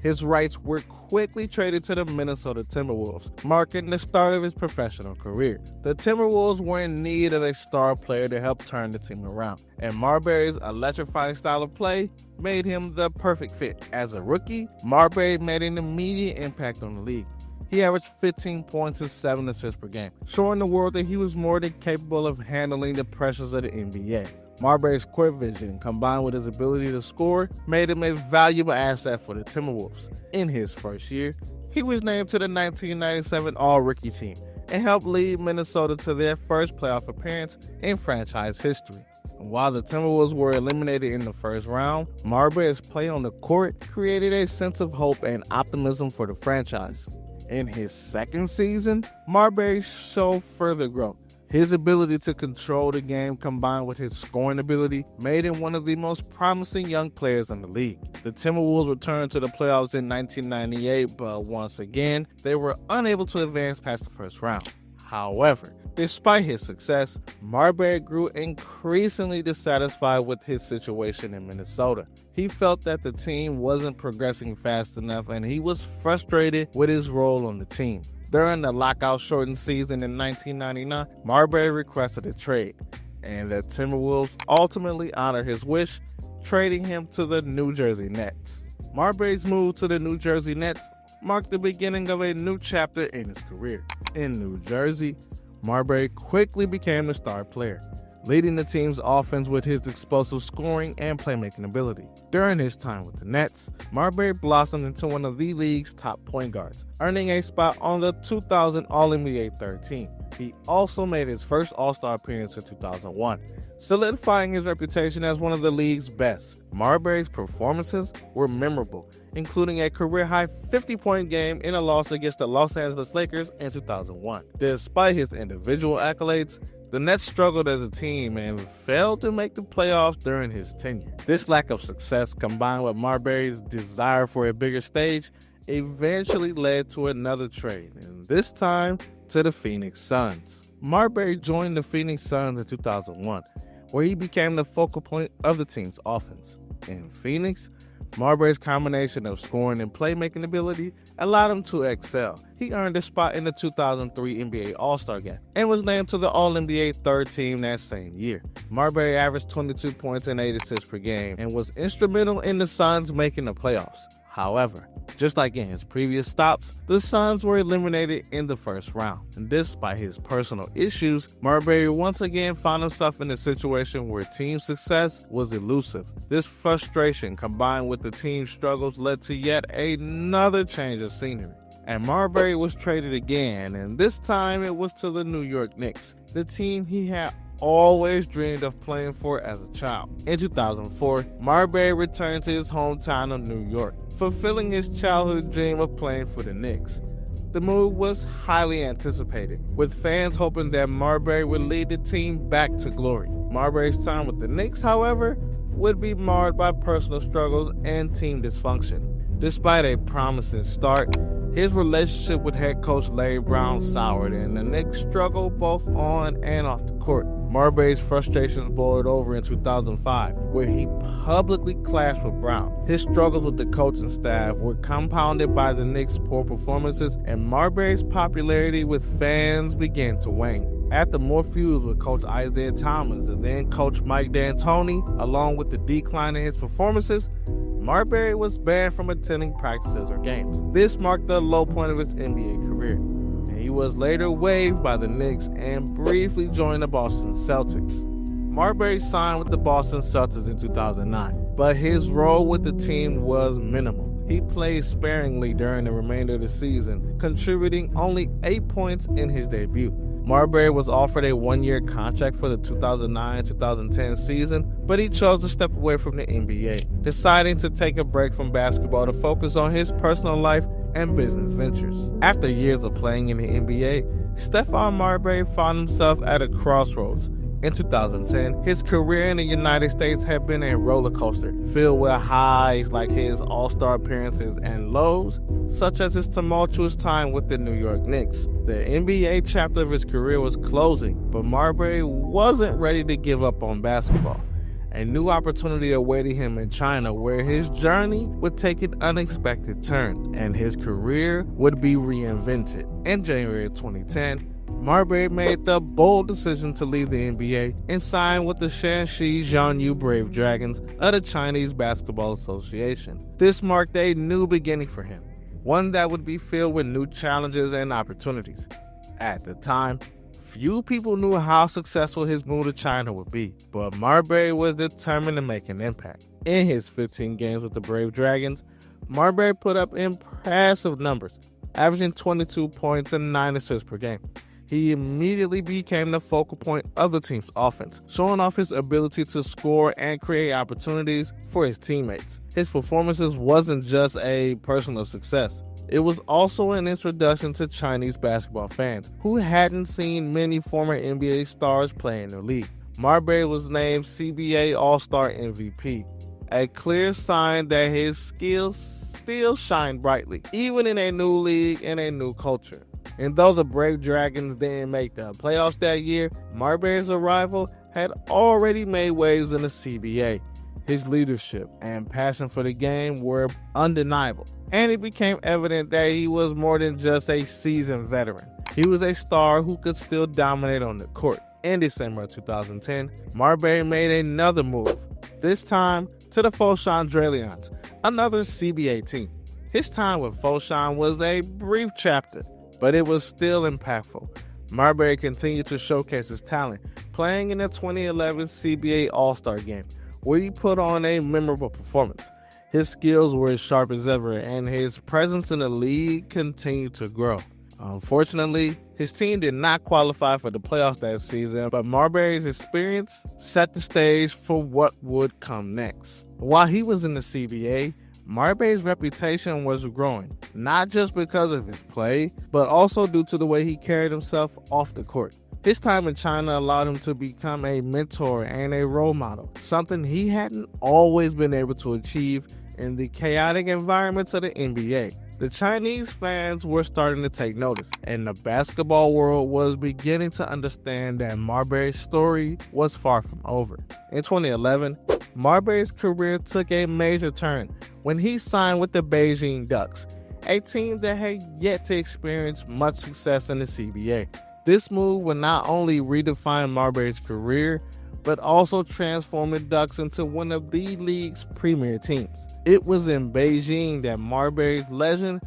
his rights were quickly traded to the Minnesota Timberwolves, marking the start of his professional career. The Timberwolves were in need of a star player to help turn the team around, and Marbury's electrifying style of play made him the perfect fit. As a rookie, Marbury made an immediate impact on the league. he averaged 15 points and 7 assists per game, showing the world that he was more than capable of handling the pressures of the NBA. Marbury's court vision, combined with his ability to score, made him a valuable asset for the Timberwolves. In his first year, he was named to the 1997 All-Rookie team and helped lead Minnesota to their first playoff appearance in franchise history. While the Timberwolves were eliminated in the first round, Marbury's play on the court created a sense of hope and optimism for the franchise. In his second season, Marbury showed further growth. His ability to control the game combined with his scoring ability made him one of the most promising young players in the league. The Timberwolves returned to the playoffs in 1998, but once again, they were unable to advance past the first round. However, despite his success, Marbury grew increasingly dissatisfied with his situation in Minnesota. He felt that the team wasn't progressing fast enough and he was frustrated with his role on the team. During the lockout-shortened season in 1999, Marbury requested a trade, and the Timberwolves ultimately honored his wish, trading him to the New Jersey Nets. Marbury's move to the New Jersey Nets marked the beginning of a new chapter in his career. In New Jersey, Marbury quickly became the star player, leading the team's offense with his explosive scoring and playmaking ability. During his time with the Nets, Marbury blossomed into one of the league's top point guards, earning a spot on the 2000 All-NBA third team. He also made his first All-Star appearance in 2001, solidifying his reputation as one of the league's best. Marbury's performances were memorable, including a career-high 50-point game in a loss against the Los Angeles Lakers in 2001. Despite his individual accolades, the Nets struggled as a team and failed to make the playoffs during his tenure. This lack of success, combined with Marbury's desire for a bigger stage, eventually led to another trade, and this time to the Phoenix Suns. Marbury joined the Phoenix Suns in 2001, where he became the focal point of the team's offense. In Phoenix, Marbury's combination of scoring and playmaking ability allowed him to excel. He earned a spot in the 2003 NBA All-Star Game and was named to the All-NBA third team that same year. Marbury averaged 22 points and 8 assists per game and was instrumental in the Suns making the playoffs. However, just like in his previous stops, the Suns were eliminated in the first round. And despite his personal issues, Marbury once again found himself in a situation where team success was elusive. This frustration, combined with the team's struggles, led to yet another change of scenery. And Marbury was traded again, and this time it was to the New York Knicks, the team he had always dreamed of playing for as a child. In 2004, Marbury returned to his hometown of New York, fulfilling his childhood dream of playing for the Knicks. The move was highly anticipated, with fans hoping that Marbury would lead the team back to glory. Marbury's time with the Knicks, however, would be marred by personal struggles and team dysfunction. Despite a promising start, his relationship with head coach Larry Brown soured, and the Knicks struggled both on and off the court. Marbury's frustrations boiled over in 2005, where he publicly clashed with Brown. His struggles with the coaching staff were compounded by the Knicks' poor performances, and Marbury's popularity with fans began to wane. After more feuds with Coach Isaiah Thomas and then Coach Mike D'Antoni, along with the decline in his performances, Marbury was banned from attending practices or games. This marked the low point of his NBA career, and he was later waived by the Knicks and briefly joined the Boston Celtics. Marbury signed with the Boston Celtics in 2009, but his role with the team was minimal. He played sparingly during the remainder of the season, contributing only 8 points in his debut. Marbury was offered a one-year contract for the 2009-2010 season, but he chose to step away from the NBA, deciding to take a break from basketball to focus on his personal life and business ventures. After years of playing in the NBA, Stephon Marbury found himself at a crossroads. In 2010, his career in the United States had been a roller coaster, filled with highs like his All-Star appearances and lows, such as his tumultuous time with the New York Knicks. The NBA chapter of his career was closing, but Marbury wasn't ready to give up on basketball. A new opportunity awaited him in China, where his journey would take an unexpected turn, and his career would be reinvented. In January of 2010, Marbury made the bold decision to leave the NBA and sign with the Shanxi Jiangsu Brave Dragons of the Chinese Basketball Association. This marked a new beginning for him. one that would be filled with new challenges and opportunities. At the time, few people knew how successful his move to China would be, but Marbury was determined to make an impact. In his 15 games with the Brave Dragons, Marbury put up impressive numbers, averaging 22 points and 9 assists per game. He immediately became the focal point of the team's offense, showing off his ability to score and create opportunities for his teammates. His performances wasn't just a personal success. It was also an introduction to Chinese basketball fans who hadn't seen many former NBA stars play in the league. Marbury was named CBA All-Star MVP, a clear sign that his skills still shine brightly, even in a new league and a new culture. And though the Brave Dragons didn't make the playoffs that year, Marbury's arrival had already made waves in the CBA. His leadership and passion for the game were undeniable, and it became evident that he was more than just a seasoned veteran. He was a star who could still dominate on the court. In December of 2010, Marbury made another move, this time to the Foshan Dralions, another CBA team. His time with Foshan was a brief chapter, but it was still impactful. Marbury continued to showcase his talent, playing in the 2011 CBA All-Star Game, where he put on a memorable performance. His skills were as sharp as ever, and his presence in the league continued to grow. Unfortunately, his team did not qualify for the playoffs that season, but Marbury's experience set the stage for what would come next. While he was in the CBA, Marbury's reputation was growing, not just because of his play, but also due to the way he carried himself off the court. His time in China allowed him to become a mentor and a role model, something he hadn't always been able to achieve in the chaotic environments of the NBA. The Chinese fans were starting to take notice, and the basketball world was beginning to understand that Marbury's story was far from over. In 2011, Marbury's career took a major turn when he signed with the Beijing Ducks, a team that had yet to experience much success in the CBA. This move would not only redefine Marbury's career, but also transformed the Ducks into one of the league's premier teams. It was in Beijing that Marbury's legend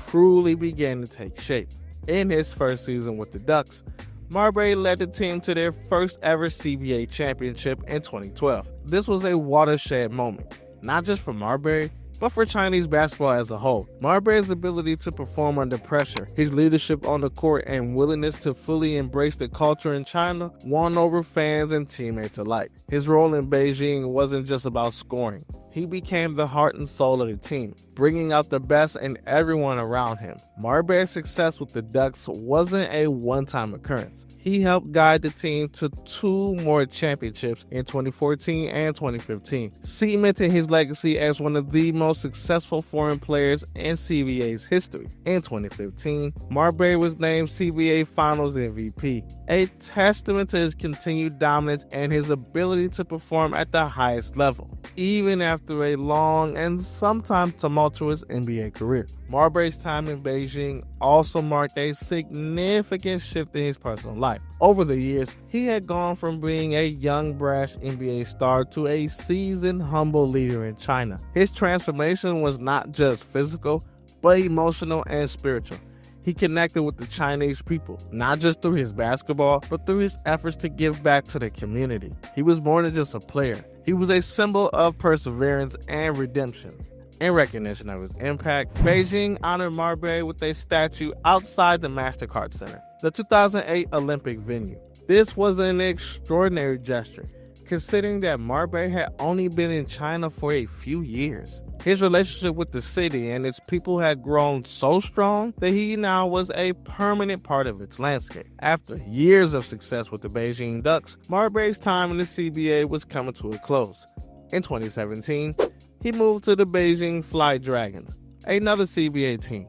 truly began to take shape. In his first season with the Ducks, Marbury led the team to their first ever CBA championship in 2012. This was a watershed moment, not just for Marbury, but for Chinese basketball as a whole. Marbury's ability to perform under pressure, his leadership on the court, and willingness to fully embrace the culture in China won over fans and teammates alike. His role in Beijing wasn't just about scoring. He became the heart and soul of the team, bringing out the best in everyone around him. Marbury's success with the Ducks wasn't a one-time occurrence. He helped guide the team to 2 more championships in 2014 and 2015, cementing his legacy as one of the most successful foreign players in CBA's history. In 2015, Marbury was named CBA Finals MVP, a testament to his continued dominance and his ability to perform at the highest level, even after a long and sometimes tumultuous NBA career. Marbury's time in Beijing also marked a significant shift in his personal life. Over the years, he had gone from being a young, brash NBA star to a seasoned, humble leader in China. His transformation was not just physical, but emotional and spiritual. He connected with the Chinese people, not just through his basketball, but through his efforts to give back to the community. He was more than just a player. He was a symbol of perseverance and redemption. In recognition of his impact, Beijing honored Marbury with a statue outside the MasterCard Center, the 2008 Olympic venue. This was an extraordinary gesture, considering that Marbury had only been in China for a few years. His relationship with the city and its people had grown so strong that he now was a permanent part of its landscape. After years of success with the Beijing Ducks, Marbury's time in the CBA was coming to a close. In 2017, he moved to the Beijing Fly Dragons, another CBA team.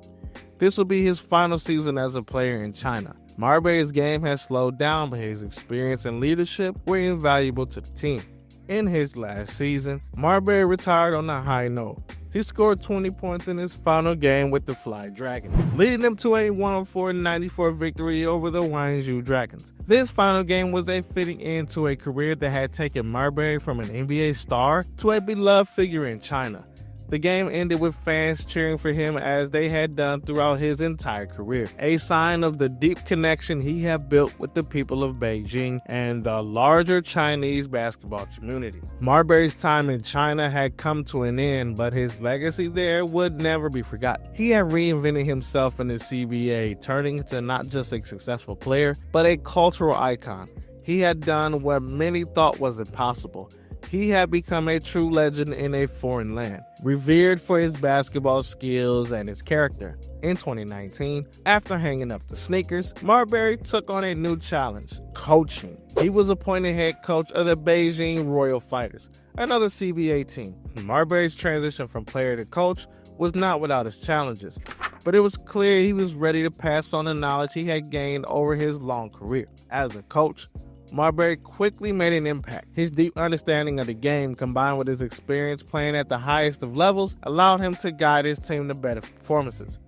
This will be his final season as a player in China. Marbury's game has slowed down, but his experience and leadership were invaluable to the team. In his last season, Marbury retired on a high note. He scored 20 points in his final game with the Fly Dragons, leading them to a 104-94 victory over the Guangzhou Dragons. This final game was a fitting end to a career that had taken Marbury from an NBA star to a beloved figure in China. The game ended with fans cheering for him as they had done throughout his entire career, a sign of the deep connection he had built with the people of Beijing and the larger Chinese basketball community. Marbury's time in China had come to an end, but his legacy there would never be forgotten. He had reinvented himself in the CBA, turning into not just a successful player, but a cultural icon. He had done what many thought was impossible. He had become a true legend in a foreign land, revered for his basketball skills and his character. In 2019, after hanging up the sneakers, Marbury took on a new challenge: coaching. He was appointed head coach of the Beijing Royal Fighters, another CBA team. Marbury's transition from player to coach was not without its challenges, but it was clear he was ready to pass on the knowledge he had gained over his long career. As a coach, Marbury quickly made an impact. His deep understanding of the game, combined with his experience playing at the highest of levels, allowed him to guide his team to better performances.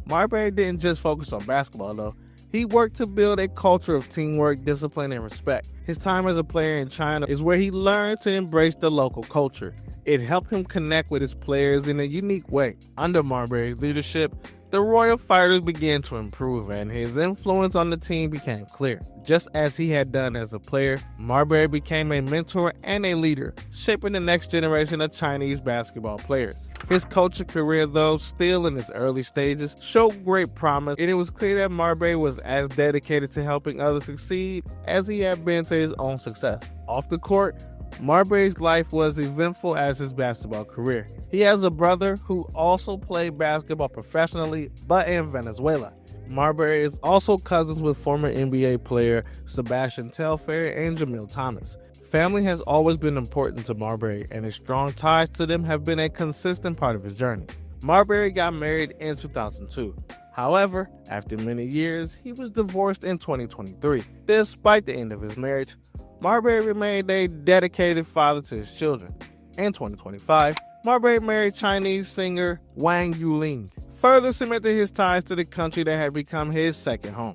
Marbury didn't just focus on basketball, though. He worked to build a culture of teamwork, discipline, and respect. His time as a player in China is where he learned to embrace the local culture. It helped him connect with his players in a unique way. Under Marbury's leadership, the Royal Fighters began to improve, and his influence on the team became clear. Just as he had done as a player, Marbury became a mentor and a leader, shaping the next generation of Chinese basketball players. His coaching career, though still in its early stages, showed great promise, and it was clear that Marbury was as dedicated to helping others succeed as he had been to his own success. Off the court, Marbury's life was eventful as his basketball career. He has a brother who also played basketball professionally, but in Venezuela. Marbury is also cousins with former NBA player Sebastian Telfair and Jamil Thomas. Family has always been important to Marbury, and his strong ties to them have been a consistent part of his journey. Marbury got married in 2002. However, after many years, he was divorced in 2023. Despite the end of his marriage, Marbury remained a dedicated father to his children. In 2025, Marbury married Chinese singer Wang Yuling, further cementing his ties to the country that had become his second home.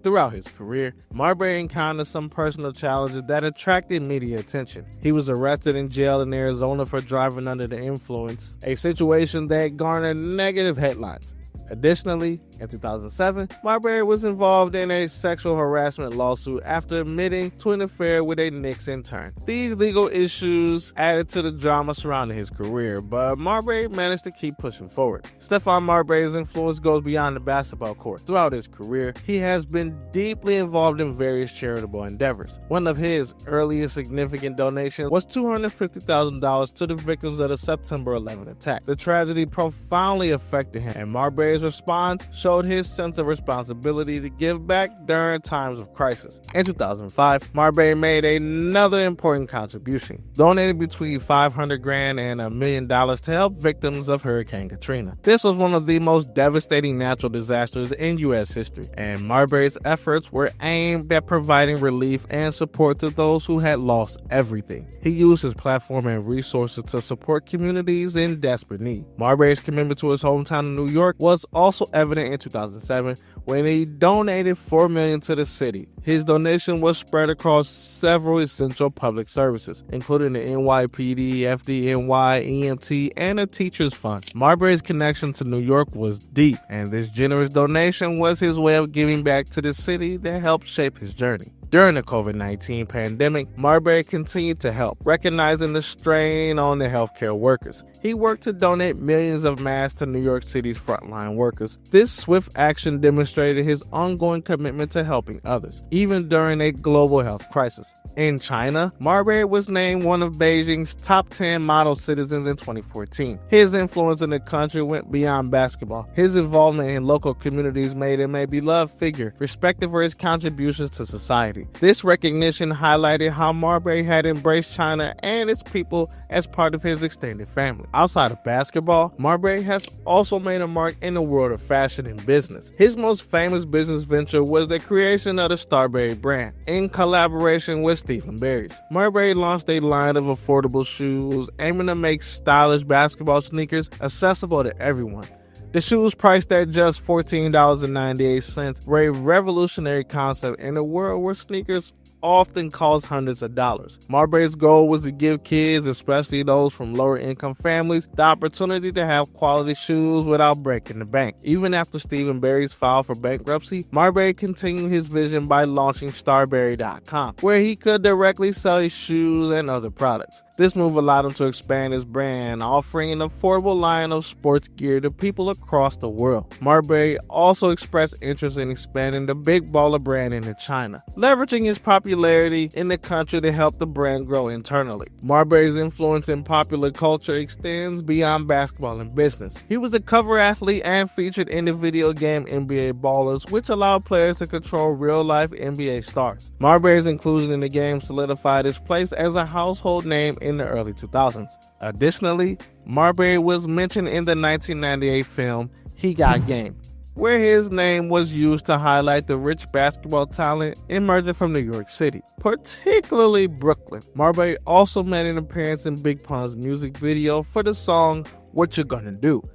Throughout his career, Marbury encountered some personal challenges that attracted media attention. He was arrested in jail in Arizona for driving under the influence, a situation that garnered negative headlines. Additionally, in 2007, Marbury was involved in a sexual harassment lawsuit after admitting to an affair with a Knicks intern. These legal issues added to the drama surrounding his career, but Marbury managed to keep pushing forward. Stephon Marbury's influence goes beyond the basketball court. Throughout his career, he has been deeply involved in various charitable endeavors. One of his earliest significant donations was $250,000 to the victims of the September 11 attack. The tragedy profoundly affected him, and Marbury's response showed his sense of responsibility to give back during times of crisis. In 2005, Marbury made another important contribution, donating between $500,000 and $1 million to help victims of Hurricane Katrina. This was one of the most devastating natural disasters in U.S. history, and Marbury's efforts were aimed at providing relief and support to those who had lost everything. He used his platform and resources to support communities in desperate need. Marbury's commitment to his hometown of New York was also evident in 2007 when he donated $4 million to the city. His donation was spread across several essential public services, including the NYPD, FDNY, EMT, and a teacher's fund. Marbury's connection to New York was deep, and this generous donation was his way of giving back to the city that helped shape his journey. During the COVID-19 pandemic, Marbury continued to help, recognizing the strain on the healthcare workers. He worked to donate millions of masks to New York City's frontline workers. This swift action demonstrated his ongoing commitment to helping others, even during a global health crisis. In China, Marbury was named one of Beijing's top 10 model citizens in 2014. His influence in the country went beyond basketball. His involvement in local communities made him a beloved figure, respected for his contributions to society. This recognition highlighted how Marbury had embraced China and its people as part of his extended family. Outside of basketball, Marbury has also made a mark in the world of fashion and business. His most famous business venture was the creation of the Starbury brand, in collaboration with Stephen Barry's. Marbury launched a line of affordable shoes aiming to make stylish basketball sneakers accessible to everyone. The shoes, priced at just $14.98, were a revolutionary concept in a world where sneakers often cost hundreds of dollars. Marbury's goal was to give kids, especially those from lower income families, the opportunity to have quality shoes without breaking the bank. Even after Stephen Barry's filed for bankruptcy, Marbury continued his vision by launching Starbury.com, where he could directly sell his shoes and other products. This move allowed him to expand his brand, offering an affordable line of sports gear to people across the world. Marbury also expressed interest in expanding the Big Baller brand into China, leveraging his popularity in the country to help the brand grow internally. Marbury's influence in popular culture extends beyond basketball and business. He was a cover athlete and featured in the video game NBA Ballers, which allowed players to control real-life NBA stars. Marbury's inclusion in the game solidified his place as a household name in the early 2000s. Additionally, Marbury was mentioned in the 1998 film He Got Game, where his name was used to highlight the rich basketball talent emerging from New York City, particularly Brooklyn. Marbury also made an appearance in Big Pun's music video for the song What You Gonna Do.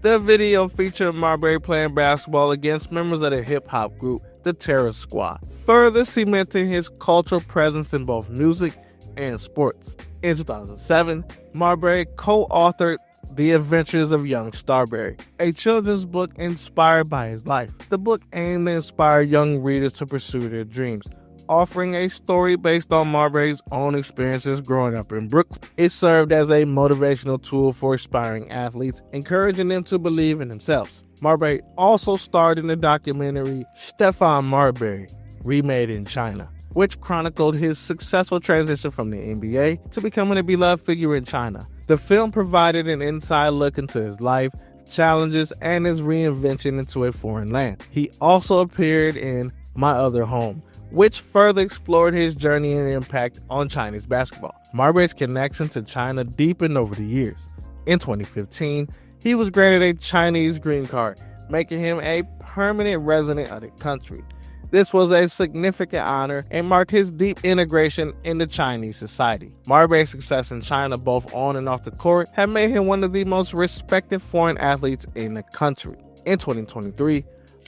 The video featured Marbury playing basketball against members of the hip-hop group The Terror Squad, further cementing his cultural presence in both music and sports. In 2007, Marbury co-authored The Adventures of Young Starbury, a children's book inspired by his life. The book aimed to inspire young readers to pursue their dreams, offering a story based on Marbury's own experiences growing up in Brooklyn. It served as a motivational tool for aspiring athletes, encouraging them to believe in themselves. Marbury also starred in the documentary Stephon Marbury, Remade in China, which chronicled his successful transition from the NBA to becoming a beloved figure in China. The film provided an inside look into his life, challenges, and his reinvention into a foreign land. He also appeared in My Other Home, which further explored his journey and impact on Chinese basketball. Marbury's connection to China deepened over the years. In 2015, he was granted a Chinese green card, making him a permanent resident of the country. This was a significant honor and marked his deep integration into Chinese society. Marbury's success in China, both on and off the court, had made him one of the most respected foreign athletes in the country. In 2023,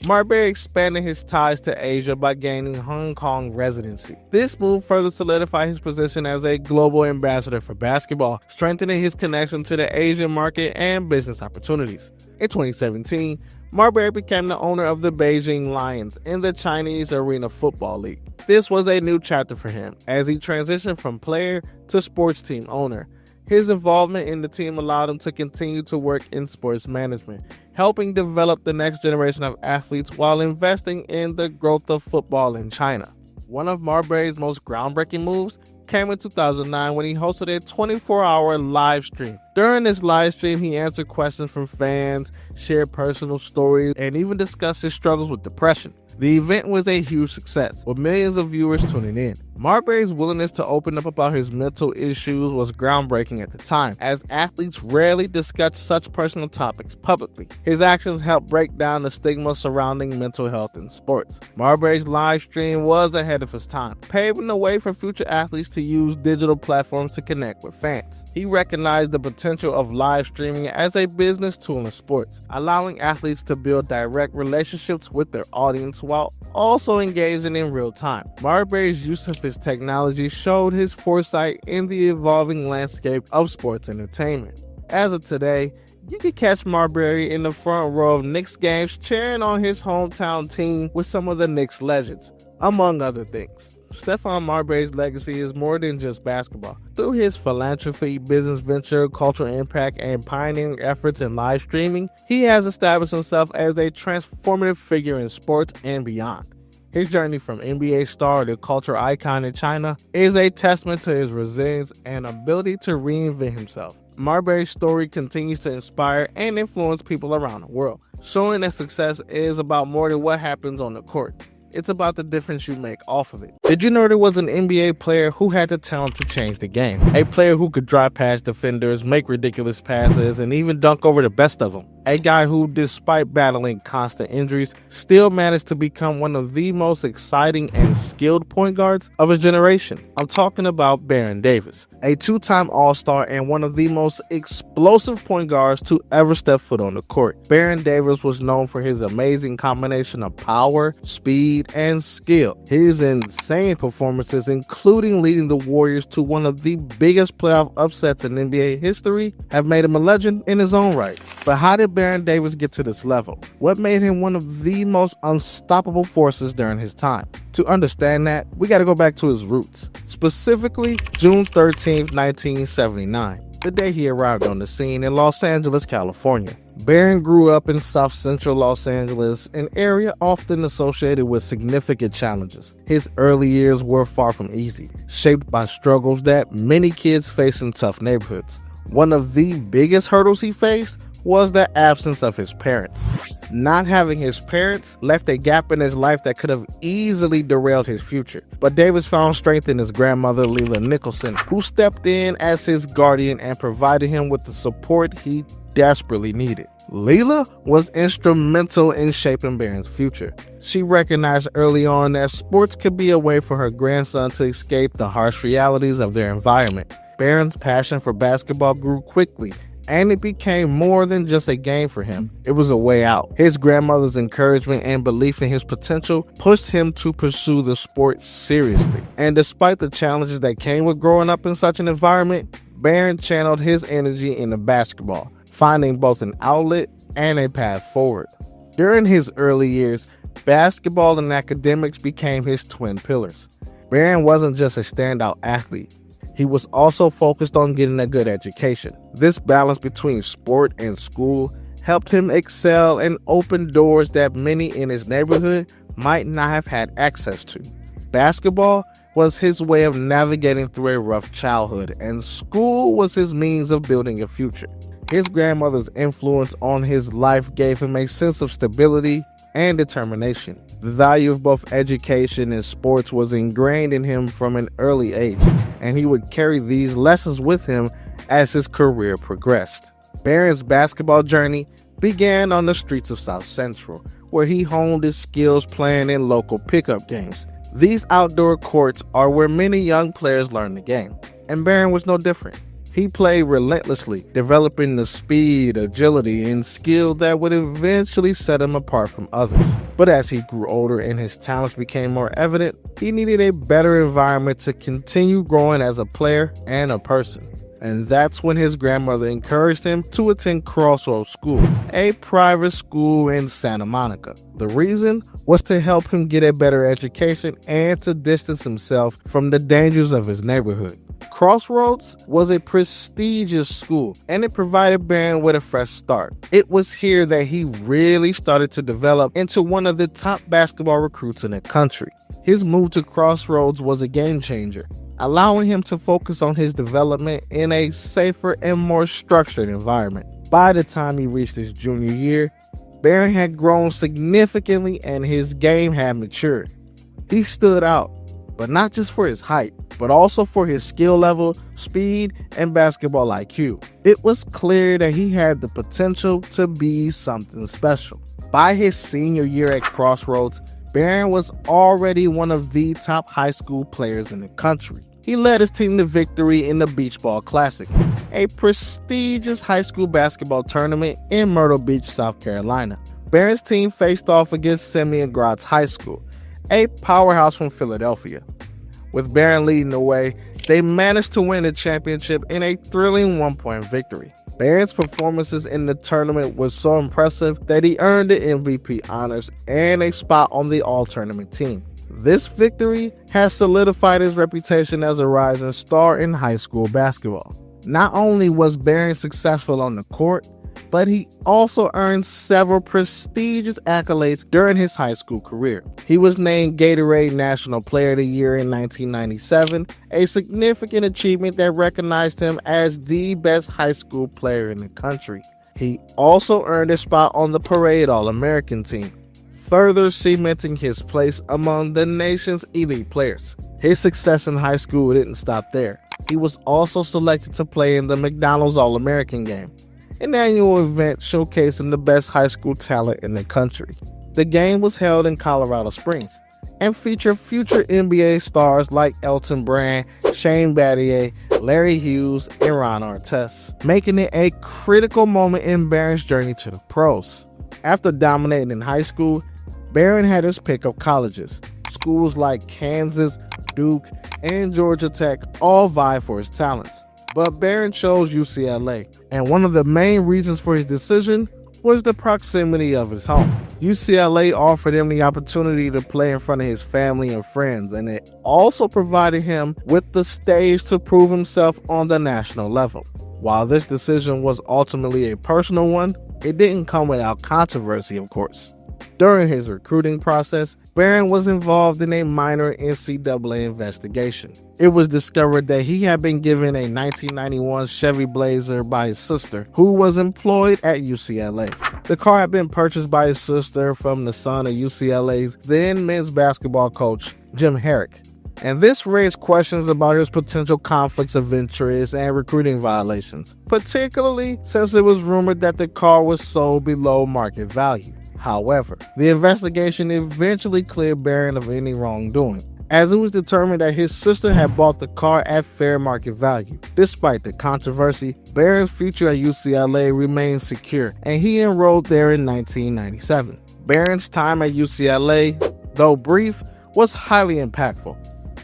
Marbury expanded his ties to Asia by gaining Hong Kong residency. This move further solidified his position as a global ambassador for basketball, strengthening his connection to the Asian market and business opportunities. In 2017, Marbury became the owner of the Beijing Lions in the Chinese Arena Football League. This was a new chapter for him as he transitioned from player to sports team owner. His involvement in the team allowed him to continue to work in sports management, helping develop the next generation of athletes while investing in the growth of football in China. One of Marbury's most groundbreaking moves came in 2009 when he hosted a 24-hour live stream. During this live stream, he answered questions from fans, shared personal stories, and even discussed his struggles with depression. The event was a huge success, with millions of viewers tuning in. Marbury's willingness to open up about his mental issues was groundbreaking at the time, as athletes rarely discuss such personal topics publicly. His actions helped break down the stigma surrounding mental health in sports. Marbury's live stream was ahead of his time, paving the way for future athletes to use digital platforms to connect with fans. He recognized the potential of live streaming as a business tool in sports, allowing athletes to build direct relationships with their audience while also engaging in real time. Marbury's use of his technology showed his foresight in the evolving landscape of sports entertainment. As of today, you can catch Marbury in the front row of Knicks games cheering on his hometown team with some of the Knicks legends, among other things. Stephon Marbury's legacy is more than just basketball. Through his philanthropy, business venture, cultural impact, and pioneering efforts in live streaming, he has established himself as a transformative figure in sports and beyond. His journey from NBA star to cultural icon in China is a testament to his resilience and ability to reinvent himself. Marbury's story continues to inspire and influence people around the world, showing that success is about more than what happens on the court. It's about the difference you make off of it. Did you know there was an NBA player who had the talent to change the game? A player who could drive past defenders, make ridiculous passes, and even dunk over the best of them. A guy who, despite battling constant injuries, still managed to become one of the most exciting and skilled point guards of his generation. I'm talking about Baron Davis, a two-time All-Star and one of the most explosive point guards to ever step foot on the court. Baron Davis was known for his amazing combination of power, speed, and skill. His insane performances, including leading the Warriors to one of the biggest playoff upsets in NBA history, have made him a legend in his own right. But how did Baron Davis get to this level? What made him one of the most unstoppable forces during his time? To understand that, we got to go back to his roots, specifically June 13th, 1979, the day he arrived on the scene in Los Angeles, California. Baron grew up in South Central Los Angeles, an area often associated with significant challenges. His early years were far from easy, shaped by struggles that many kids face in tough neighborhoods. One of the biggest hurdles he faced was the absence of his parents. Not having his parents left a gap in his life that could have easily derailed his future. But Davis found strength in his grandmother, Leela Nicholson, who stepped in as his guardian and provided him with the support he desperately needed. Leela was instrumental in shaping Baron's future. She recognized early on that sports could be a way for her grandson to escape the harsh realities of their environment. Baron's passion for basketball grew quickly, and it became more than just a game for him. It was a way out. His grandmother's encouragement and belief in his potential pushed him to pursue the sport seriously. And despite the challenges that came with growing up in such an environment, Baron channeled his energy into basketball, finding both an outlet and a path forward. During his early years, basketball and academics became his twin pillars. Baron wasn't just a standout athlete. He was also focused on getting a good education. This balance between sport and school helped him excel and open doors that many in his neighborhood might not have had access to. Basketball was his way of navigating through a rough childhood, and school was his means of building a future. His grandmother's influence on his life gave him a sense of stability and determination. The value of both education and sports was ingrained in him from an early age, and he would carry these lessons with him as his career progressed. Baron's basketball journey began on the streets of South Central, where he honed his skills playing in local pickup games. These outdoor courts are where many young players learn the game, and Baron was no different. He played relentlessly, developing the speed, agility, and skill that would eventually set him apart from others. But as he grew older and his talents became more evident, he needed a better environment to continue growing as a player and a person. And that's when his grandmother encouraged him to attend Crossroads School, a private school in Santa Monica. The reason was to help him get a better education and to distance himself from the dangers of his neighborhood. Crossroads was a prestigious school, and it provided Baron with a fresh start. It was here that he really started to develop into one of the top basketball recruits in the country. His move to Crossroads was a game changer, allowing him to focus on his development in a safer and more structured environment. By the time he reached his junior year, Baron had grown significantly and his game had matured. He stood out, but not just for his height, but also for his skill level, speed, and basketball IQ. It was clear that he had the potential to be something special. By his senior year at Crossroads, Baron was already one of the top high school players in the country. He led his team to victory in the Beach Ball Classic, a prestigious high school basketball tournament in Myrtle Beach, South Carolina. Baron's team faced off against Simeon Gratz High School, a powerhouse from Philadelphia. With Baron leading the way, they managed to win the championship in a thrilling one-point victory. Baron's performances in the tournament was so impressive that he earned the MVP honors and a spot on the all-tournament team. This victory has solidified his reputation as a rising star in high school basketball. Not only was Baron successful on the court, but he also earned several prestigious accolades during his high school career. He was named Gatorade National Player of the Year in 1997, a significant achievement that recognized him as the best high school player in the country. He also earned a spot on the Parade All-American team. further cementing his place among the nation's elite players. His success in high school didn't stop there. He was also selected to play in the McDonald's All-American Game, an annual event showcasing the best high school talent in the country. The game was held in Colorado Springs and featured future NBA stars like Elton Brand, Shane Battier, Larry Hughes, and Ron Artest, making it a critical moment in Barron's journey to the pros. After dominating in high school, Barron had his pick of colleges. Schools like Kansas, Duke, and Georgia Tech all vied for his talents. But Barron chose UCLA, and one of the main reasons for his decision was the proximity of his home. UCLA offered him the opportunity to play in front of his family and friends, and it also provided him with the stage to prove himself on the national level. While this decision was ultimately a personal one, it didn't come without controversy, of course. During his recruiting process, Barron was involved in a minor NCAA investigation. It was discovered that he had been given a 1991 Chevy Blazer by his sister, who was employed at UCLA. The car had been purchased by his sister from the son of UCLA's then men's basketball coach, Jim Herrick. And this raised questions about his potential conflicts of interest and recruiting violations, particularly since it was rumored that the car was sold below market value. However, the investigation eventually cleared Barron of any wrongdoing, as it was determined that his sister had bought the car at fair market value. Despite the controversy, Barron's future at UCLA remained secure, and he enrolled there in 1997. Barron's time at UCLA, though brief, was highly impactful.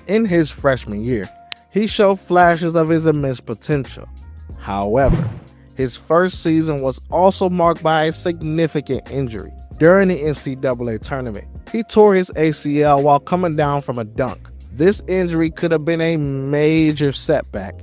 In his freshman year, he showed flashes of his immense potential. However, his first season was also marked by a significant injury. During the NCAA tournament, he tore his ACL while coming down from a dunk. This injury could have been a major setback,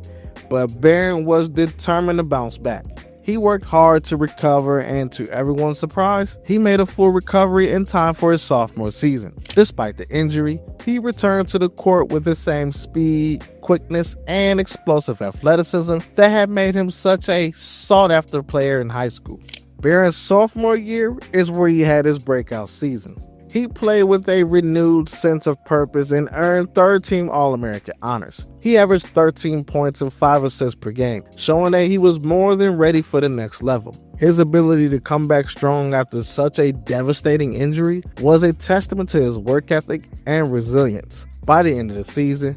but Barron was determined to bounce back. He worked hard to recover, and to everyone's surprise, he made a full recovery in time for his sophomore season. Despite the injury, he returned to the court with the same speed, quickness, and explosive athleticism that had made him such a sought-after player in high school. Barron's sophomore year is where he had his breakout season. He played with a renewed sense of purpose and earned third-team All-American honors. He averaged 13 points and 5 assists per game, showing that he was more than ready for the next level. His ability to come back strong after such a devastating injury was a testament to his work ethic and resilience. By the end of the season,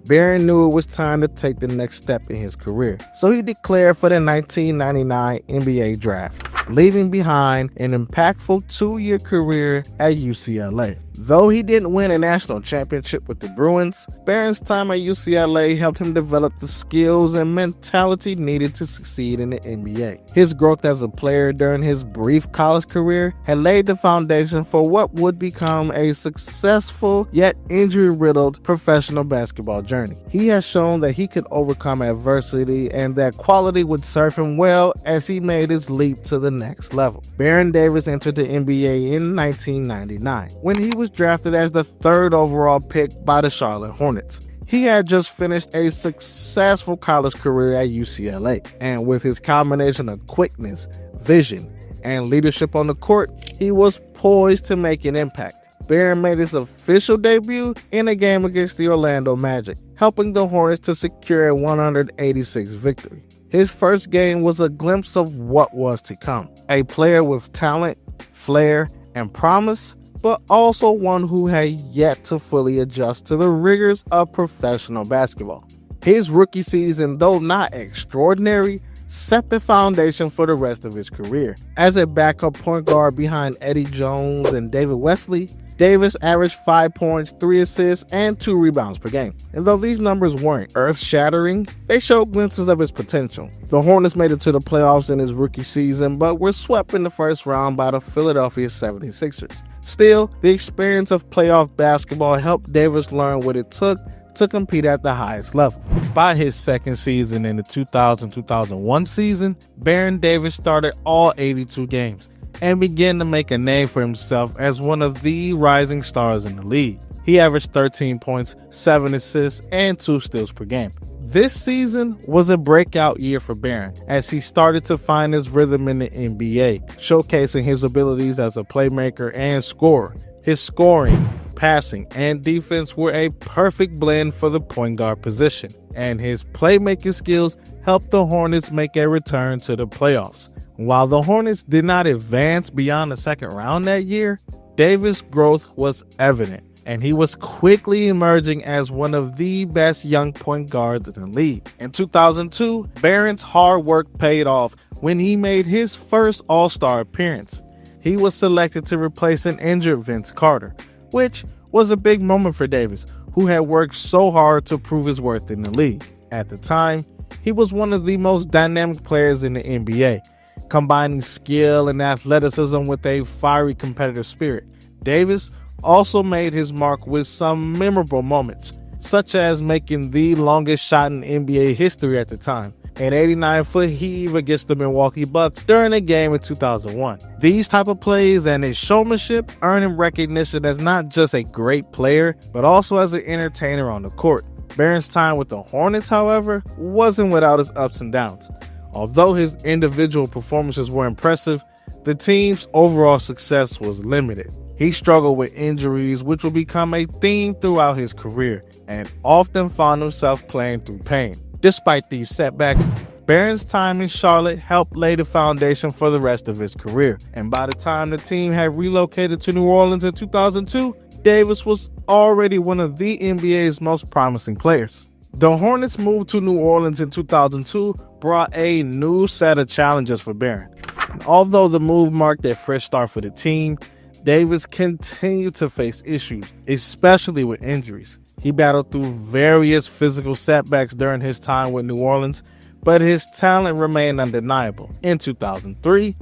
Barron knew it was time to take the next step in his career, so he declared for the 1999 NBA draft, leaving behind an impactful 2-year career at UCLA. Though he didn't win a national championship with the Bruins, Barron's time at UCLA helped him develop the skills and mentality needed to succeed in the NBA. His growth as a player during his brief college career had laid the foundation for what would become a successful yet injury-riddled professional basketball journey. He has shown that he could overcome adversity and that quality would serve him well as he made his leap to the next level. Baron Davis entered the NBA in 1999 when he was drafted as the 3rd overall pick by the Charlotte Hornets. He had just finished a successful college career at UCLA, and with his combination of quickness, vision, and leadership on the court, he was poised to make an impact. Barron made his official debut in a game against the Orlando Magic, helping the Hornets to secure a 186 victory. His first game was a glimpse of what was to come. A player with talent, flair, and promise, but also one who had yet to fully adjust to the rigors of professional basketball. His rookie season, though not extraordinary, set the foundation for the rest of his career. As a backup point guard behind Eddie Jones and David Wesley, Davis averaged 5 points, 3 assists, and 2 rebounds per game. And though these numbers weren't earth-shattering, they showed glimpses of his potential. The Hornets made it to the playoffs in his rookie season, but were swept in the first round by the Philadelphia 76ers. Still, the experience of playoff basketball helped Davis learn what it took to compete at the highest level. By his second season in the 2000-2001 season, Baron Davis started all 82 games and began to make a name for himself as one of the rising stars in the league. He averaged 13 points, 7 assists, and 2 steals per game. This season was a breakout year for Barron as he started to find his rhythm in the NBA, showcasing his abilities as a playmaker and scorer. His scoring, passing, and defense were a perfect blend for the point guard position, and his playmaking skills helped the Hornets make a return to the playoffs. While the Hornets did not advance beyond the second round that year, Davis' growth was evident, and he was quickly emerging as one of the best young point guards in the league. In 2002, Barron's hard work paid off when he made his first All-Star appearance. He was selected to replace an injured Vince Carter, which was a big moment for Davis, who had worked so hard to prove his worth in the league. At the time, he was one of the most dynamic players in the NBA, combining skill and athleticism with a fiery competitive spirit. Davis also made his mark with some memorable moments, such as making the longest shot in NBA history at the time, an 89-foot heave against the Milwaukee Bucks during a game in 2001. These type of plays and his showmanship earned him recognition as not just a great player, but also as an entertainer on the court. Barron's time with the Hornets, however, wasn't without its ups and downs. Although his individual performances were impressive, the team's overall success was limited. He struggled with injuries, which would become a theme throughout his career, and often found himself playing through pain. Despite these setbacks, Barron's time in Charlotte helped lay the foundation for the rest of his career, and by the time the team had relocated to New Orleans in 2002, Davis was already one of the NBA's most promising players. The Hornets' move to New Orleans in 2002 brought a new set of challenges for Barron. And although the move marked a fresh start for the team, Davis continued to face issues, especially with injuries. He battled through various physical setbacks during his time with New Orleans, but his talent remained undeniable. In 2003,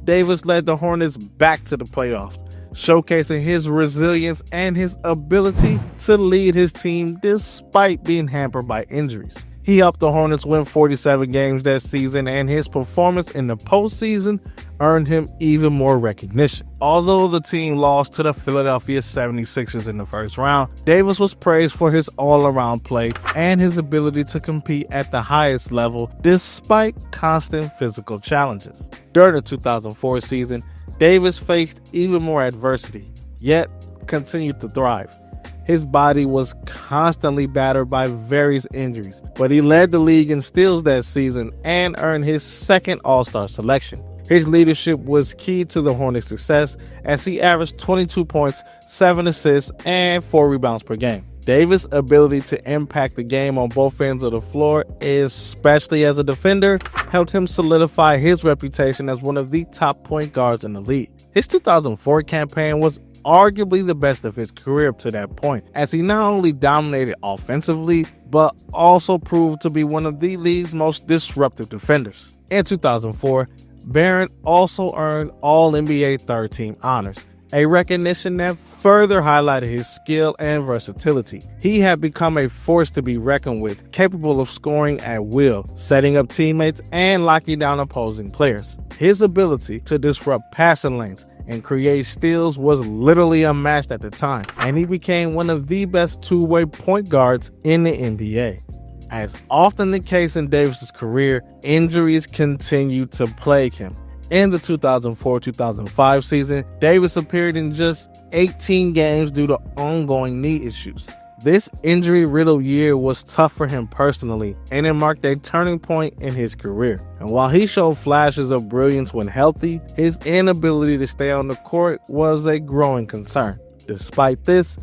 Davis led the Hornets back to the playoffs, showcasing his resilience and his ability to lead his team despite being hampered by injuries. He helped the Hornets win 47 games that season, and his performance in the postseason earned him even more recognition. Although the team lost to the Philadelphia 76ers in the first round, Davis was praised for his all-around play and his ability to compete at the highest level despite constant physical challenges. During the 2004 season, Davis faced even more adversity, yet continued to thrive. His body was constantly battered by various injuries, but he led the league in steals that season and earned his second All-Star selection. His leadership was key to the Hornets' success as he averaged 22 points, 7 assists, and 4 rebounds per game. Davis' ability to impact the game on both ends of the floor, especially as a defender, helped him solidify his reputation as one of the top point guards in the league. His 2004 campaign was arguably the best of his career up to that point, as he not only dominated offensively, but also proved to be one of the league's most disruptive defenders. In 2004, Barron also earned All-NBA Third Team honors, a recognition that further highlighted his skill and versatility. He had become a force to be reckoned with, capable of scoring at will, setting up teammates, and locking down opposing players. His ability to disrupt passing lanes and create steals was literally unmatched at the time, and he became one of the best two-way point guards in the NBA. As often the case in Davis's career, injuries continued to plague him. In the 2004-2005 season, Davis appeared in just 18 games due to ongoing knee issues. This injury-riddled year was tough for him personally, and it marked a turning point in his career. And while he showed flashes of brilliance when healthy, his inability to stay on the court was a growing concern. Despite this,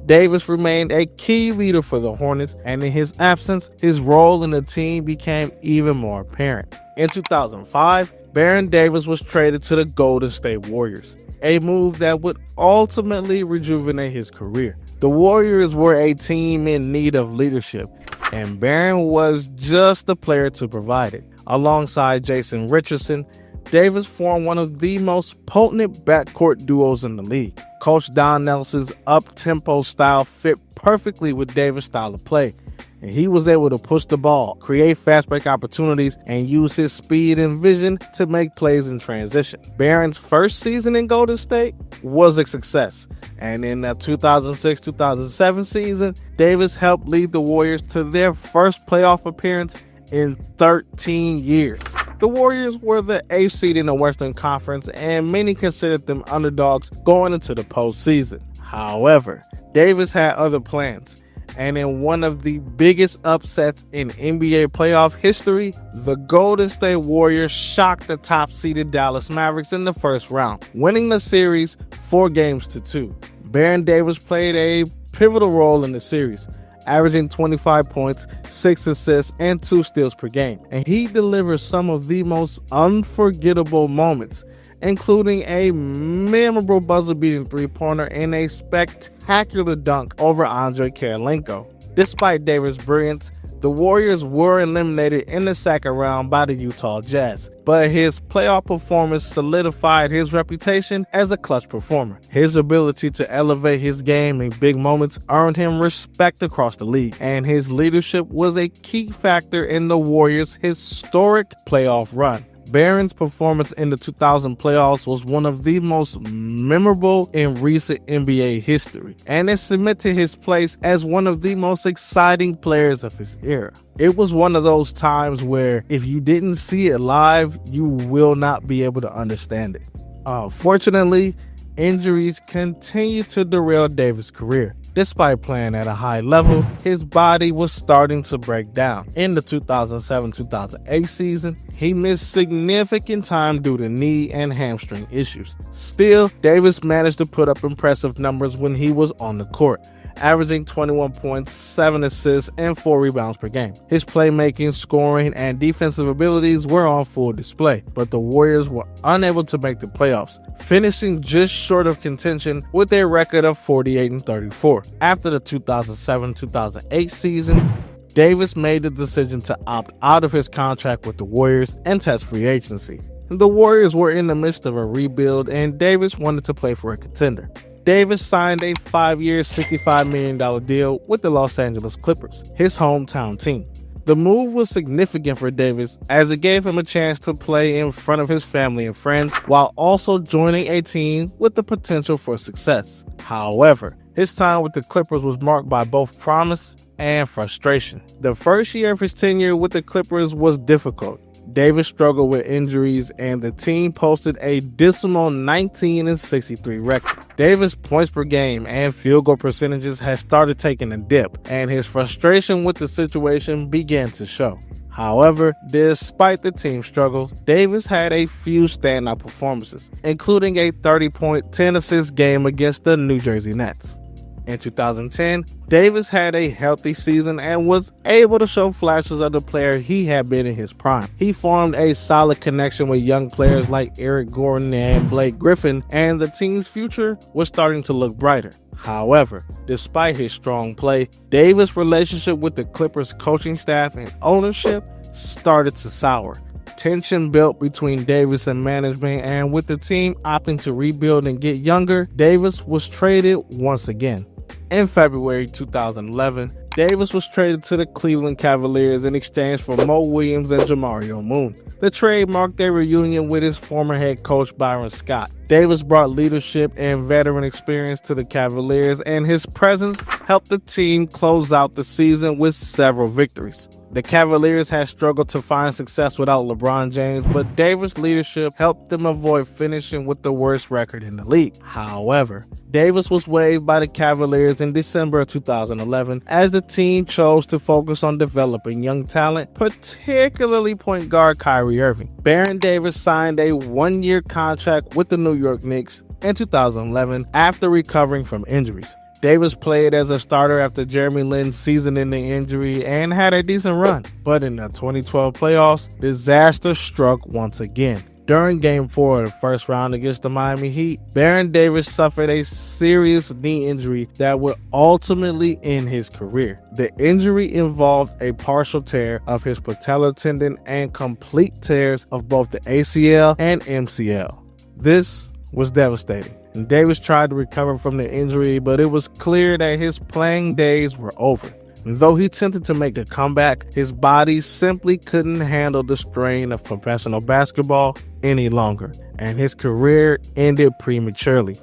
Davis remained a key leader for the Hornets, and in his absence, his role in the team became even more apparent. In 2005, Baron Davis was traded to the Golden State Warriors, a move that would ultimately rejuvenate his career. The Warriors were a team in need of leadership, and Barron was just the player to provide it. Alongside Jason Richardson, Davis formed one of the most potent backcourt duos in the league. Coach Don Nelson's up-tempo style fit perfectly with Davis' style of play, and he was able to push the ball, create fast break opportunities, and use his speed and vision to make plays in transition. Baron's first season in Golden State was a success, and in the 2006-2007 season, Davis helped lead the Warriors to their first playoff appearance in 13 years. The Warriors were the 8th seed in the Western Conference, and many considered them underdogs going into the postseason. However, Davis had other plans, and in one of the biggest upsets in NBA playoff history, the Golden State Warriors shocked the top-seeded Dallas Mavericks in the first round, winning the series 4-2. Baron Davis played a pivotal role in the series, averaging 25 points, 6 assists, and 2 steals per game. And he delivered some of the most unforgettable moments, including a memorable buzzer-beating three-pointer and a spectacular dunk over Andrei Kirilenko. Despite Davis' brilliance, the Warriors were eliminated in the second round by the Utah Jazz, but his playoff performance solidified his reputation as a clutch performer. His ability to elevate his game in big moments earned him respect across the league, and his leadership was a key factor in the Warriors' historic playoff run. Baron's performance in the 2000 playoffs was one of the most memorable in recent NBA history, and it cemented his place as one of the most exciting players of his era. It was one of those times where if you didn't see it live, you will not be able to understand it. Unfortunately, injuries continue to derail Davis' career. Despite playing at a high level, his body was starting to break down. In the 2007-2008 season, he missed significant time due to knee and hamstring issues. Still, Davis managed to put up impressive numbers when he was on the court, averaging 21 points, 7 assists, and 4 rebounds per game. His playmaking, scoring, and defensive abilities were on full display, but the Warriors were unable to make the playoffs, finishing just short of contention with a record of 48-34. After the 2007-2008 season, Davis made the decision to opt out of his contract with the Warriors and test free agency. The Warriors were in the midst of a rebuild, and Davis wanted to play for a contender. Davis signed a 5-year, $65 million deal with the Los Angeles Clippers, his hometown team. The move was significant for Davis as it gave him a chance to play in front of his family and friends while also joining a team with the potential for success. However, his time with the Clippers was marked by both promise and frustration. The first year of his tenure with the Clippers was difficult. Davis struggled with injuries, and the team posted a dismal 19-63 record. Davis' points per game and field goal percentages had started taking a dip, and his frustration with the situation began to show. However, despite the team's struggles, Davis had a few standout performances, including a 30-point, 10-assist game against the New Jersey Nets. In 2010, Davis had a healthy season and was able to show flashes of the player he had been in his prime. He formed a solid connection with young players like Eric Gordon and Blake Griffin, and the team's future was starting to look brighter. However, despite his strong play, Davis' relationship with the Clippers coaching staff and ownership started to sour. Tension built between Davis and management, and with the team opting to rebuild and get younger, Davis was traded once again. In February 2011, Davis was traded to the Cleveland Cavaliers in exchange for Mo Williams and Jamario Moon. The trade marked a reunion with his former head coach Byron Scott. Davis brought leadership and veteran experience to the Cavaliers, and his presence helped the team close out the season with several victories. The Cavaliers had struggled to find success without LeBron James, but Davis' leadership helped them avoid finishing with the worst record in the league. However, Davis was waived by the Cavaliers in December of 2011 as the team chose to focus on developing young talent, particularly point guard Kyrie Irving. Baron Davis signed a 1-year contract with the New York Knicks in 2011 after recovering from injuries. Davis played as a starter after Jeremy Lin's season-ending injury and had a decent run. But in the 2012 playoffs, disaster struck once again. During Game 4 of the first round against the Miami Heat, Baron Davis suffered a serious knee injury that would ultimately end his career. The injury involved a partial tear of his patellar tendon and complete tears of both the ACL and MCL. This was devastating, and Davis tried to recover from the injury, but it was clear that his playing days were over. Though he attempted to make a comeback, his body simply couldn't handle the strain of professional basketball any longer, and his career ended prematurely.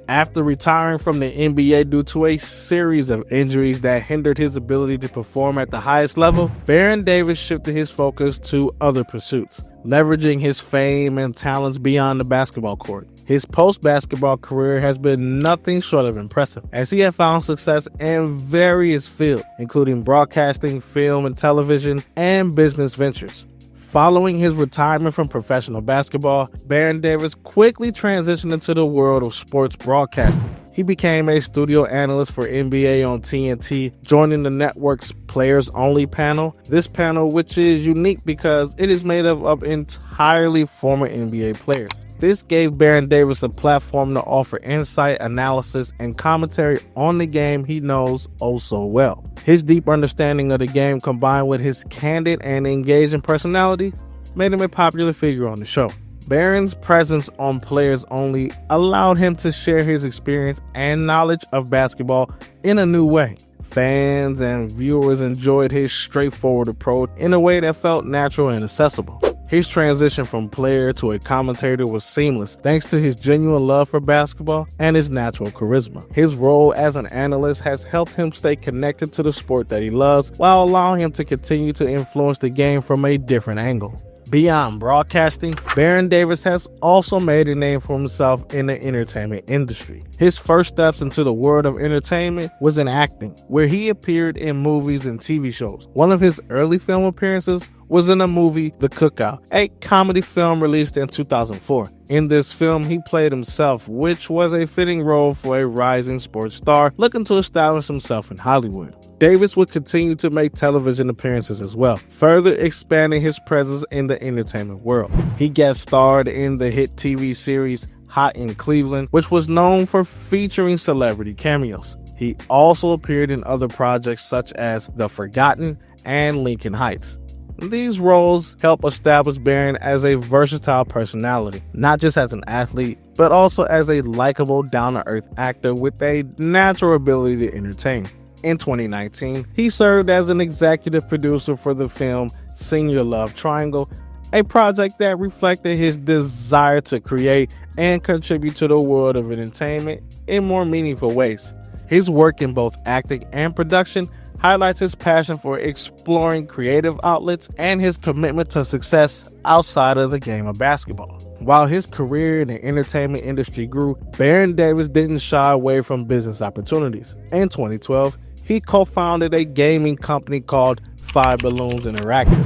After retiring from the NBA due to a series of injuries that hindered his ability to perform at the highest level, Baron Davis shifted his focus to other pursuits, leveraging his fame and talents beyond the basketball court. His post-basketball career has been nothing short of impressive, as he has found success in various fields, including broadcasting, film and television, and business ventures. Following his retirement from professional basketball, Baron Davis quickly transitioned into the world of sports broadcasting. He became a studio analyst for NBA on TNT, joining the network's Players Only panel. This panel, which is unique because it is made up of entirely former NBA players. This gave Baron Davis a platform to offer insight, analysis, and commentary on the game he knows oh so well. His deep understanding of the game, combined with his candid and engaging personality, made him a popular figure on the show. Baron's presence on Players Only allowed him to share his experience and knowledge of basketball in a new way. Fans and viewers enjoyed his straightforward approach in a way that felt natural and accessible. His transition from player to a commentator was seamless thanks to his genuine love for basketball and his natural charisma. His role as an analyst has helped him stay connected to the sport that he loves, while allowing him to continue to influence the game from a different angle. Beyond broadcasting, Baron Davis has also made a name for himself in the entertainment industry. His first steps into the world of entertainment was in acting, where he appeared in movies and TV shows. One of his early film appearances was in the movie The Cookout, a comedy film released in 2004. In this film, he played himself, which was a fitting role for a rising sports star looking to establish himself in Hollywood. Davis would continue to make television appearances as well, further expanding his presence in the entertainment world. He guest starred in the hit TV series Hot in Cleveland, which was known for featuring celebrity cameos. He also appeared in other projects such as The Forgotten and Lincoln Heights. These roles help establish Baron as a versatile personality, not just as an athlete, but also as a likable, down-to-earth actor with a natural ability to entertain. In 2019, he served as an executive producer for the film Senior Love Triangle, a project that reflected his desire to create and contribute to the world of entertainment in more meaningful ways. His work in both acting and production highlights his passion for exploring creative outlets and his commitment to success outside of the game of basketball. While his career in the entertainment industry grew, Baron Davis didn't shy away from business opportunities. In 2012, he co-founded a gaming company called Five Balloons Interactive.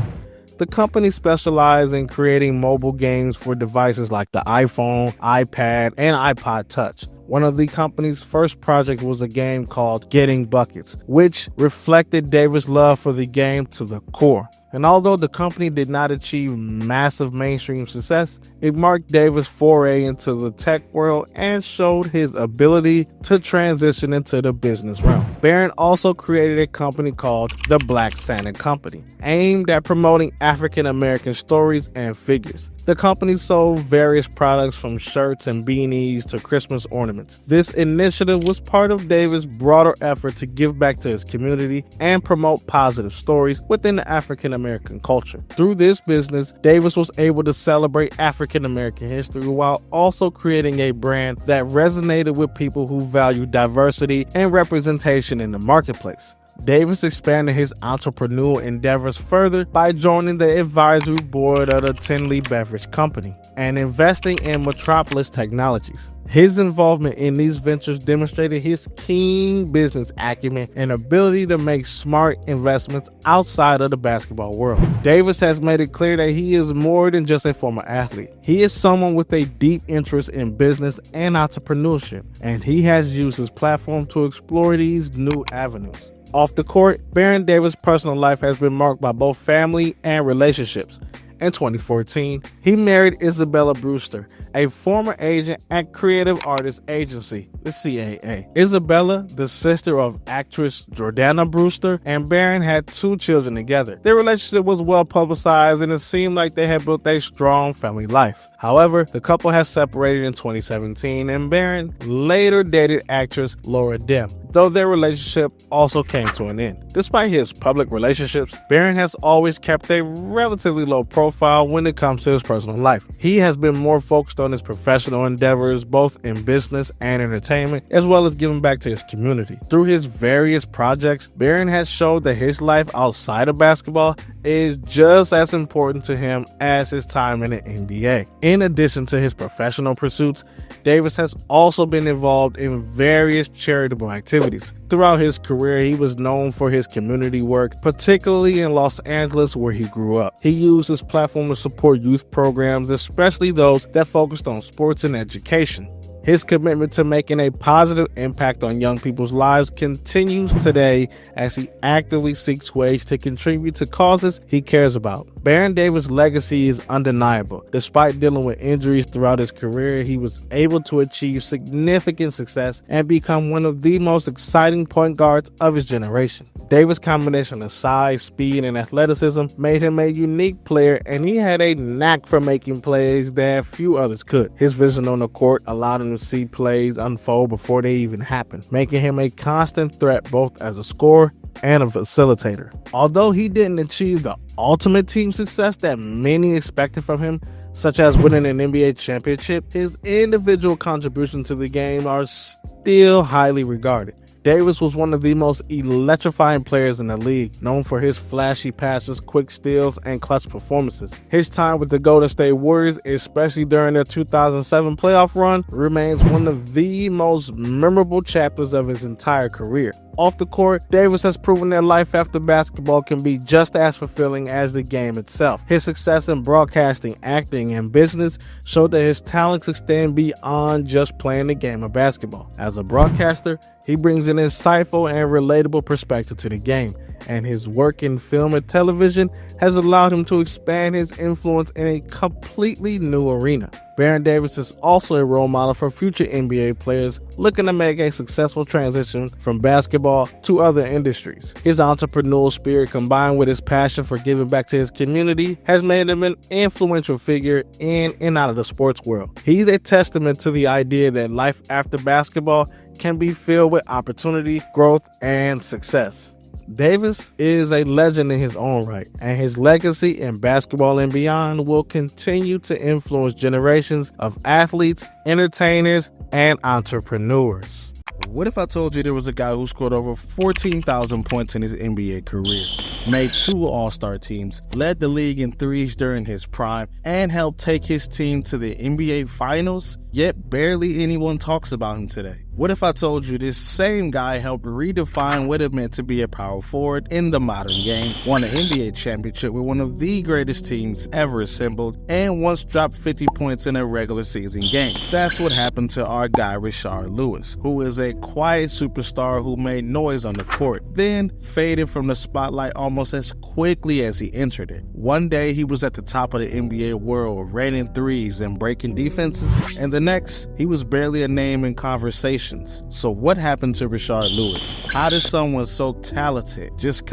The company specialized in creating mobile games for devices like the iPhone, iPad, and iPod Touch. One of the company's first projects was a game called Getting Buckets, which reflected Davis' love for the game to the core. And although the company did not achieve massive mainstream success, it marked Davis' foray into the tech world and showed his ability to transition into the business realm. Baron also created a company called the Black Santa Company, aimed at promoting African American stories and figures. The company sold various products from shirts and beanies to Christmas ornaments. This initiative was part of Davis' broader effort to give back to his community and promote positive stories within the African American culture. Through this business, Davis was able to celebrate African American history while also creating a brand that resonated with people who value diversity and representation in the marketplace. Davis expanded his entrepreneurial endeavors further by joining the advisory board of the Tinley Beverage Company and investing in Metropolis Technologies. His involvement in these ventures demonstrated his keen business acumen and ability to make smart investments outside of the basketball world. Davis has made it clear that he is more than just a former athlete. He is someone with a deep interest in business and entrepreneurship, and he has used his platform to explore these new avenues. Off the court, Baron Davis' personal life has been marked by both family and relationships. In 2014, he married Isabella Brewster, a former agent at Creative Artists Agency, the CAA. Isabella, the sister of actress Jordana Brewster, and Barron had 2 children together. Their relationship was well publicized and it seemed like they had built a strong family life. However, the couple has separated in 2017 and Barron later dated actress Laura Dern, though their relationship also came to an end. Despite his public relationships, Barron has always kept a relatively low profile when it comes to his personal life. He has been more focused on his professional endeavors, both in business and entertainment, as well as giving back to his community. Through his various projects, Barron has showed that his life outside of basketball is just as important to him as his time in the NBA. In addition to his professional pursuits, Davis has also been involved in various charitable activities. Throughout his career, he was known for his community work, particularly in Los Angeles where he grew up. He used his platform to support youth programs, especially those that focused on sports and education. His commitment to making a positive impact on young people's lives continues today as he actively seeks ways to contribute to causes he cares about. Baron Davis' legacy is undeniable. Despite dealing with injuries throughout his career, he was able to achieve significant success and become one of the most exciting point guards of his generation. Davis' combination of size, speed, and athleticism made him a unique player, and he had a knack for making plays that few others could. His vision on the court allowed him to see plays unfold before they even happened, making him a constant threat both as a scorer and a facilitator. Although he didn't achieve the ultimate team success that many expected from him, such as winning an NBA championship, his individual contributions to the game are still highly regarded. Davis was one of the most electrifying players in the league, known for his flashy passes, quick steals, and clutch performances. His time with the Golden State Warriors, especially during their 2007 playoff run, remains one of the most memorable chapters of his entire career. Off the court, Davis has proven that life after basketball can be just as fulfilling as the game itself. His success in broadcasting, acting, and business showed that his talents extend beyond just playing the game of basketball. As a broadcaster, he brings an insightful and relatable perspective to the game, and his work in film and television has allowed him to expand his influence in a completely new arena. Baron Davis is also a role model for future NBA players looking to make a successful transition from basketball to other industries. His entrepreneurial spirit, combined with his passion for giving back to his community, has made him an influential figure in and out of the sports world. He's a testament to the idea that life after basketball can be filled with opportunity, growth, and success. Davis is a legend in his own right, and his legacy in basketball and beyond will continue to influence generations of athletes, entertainers, and entrepreneurs. What if I told you there was a guy who scored over 14,000 points in his NBA career, made 2 All-Star teams, led the league in threes during his prime, and helped take his team to the NBA Finals, yet barely anyone talks about him today? What if I told you this same guy helped redefine what it meant to be a power forward in the modern game, won an NBA championship with one of the greatest teams ever assembled, and once dropped 50 points in a regular season game? That's what happened to our guy Rashard Lewis, who is a quiet superstar who made noise on the court, then faded from the spotlight almost as quickly as he entered it. One day he was at the top of the NBA world, raining threes and breaking defenses, and the next, he was barely a name in conversation. So what happened to Rashard Lewis? How did someone so talented just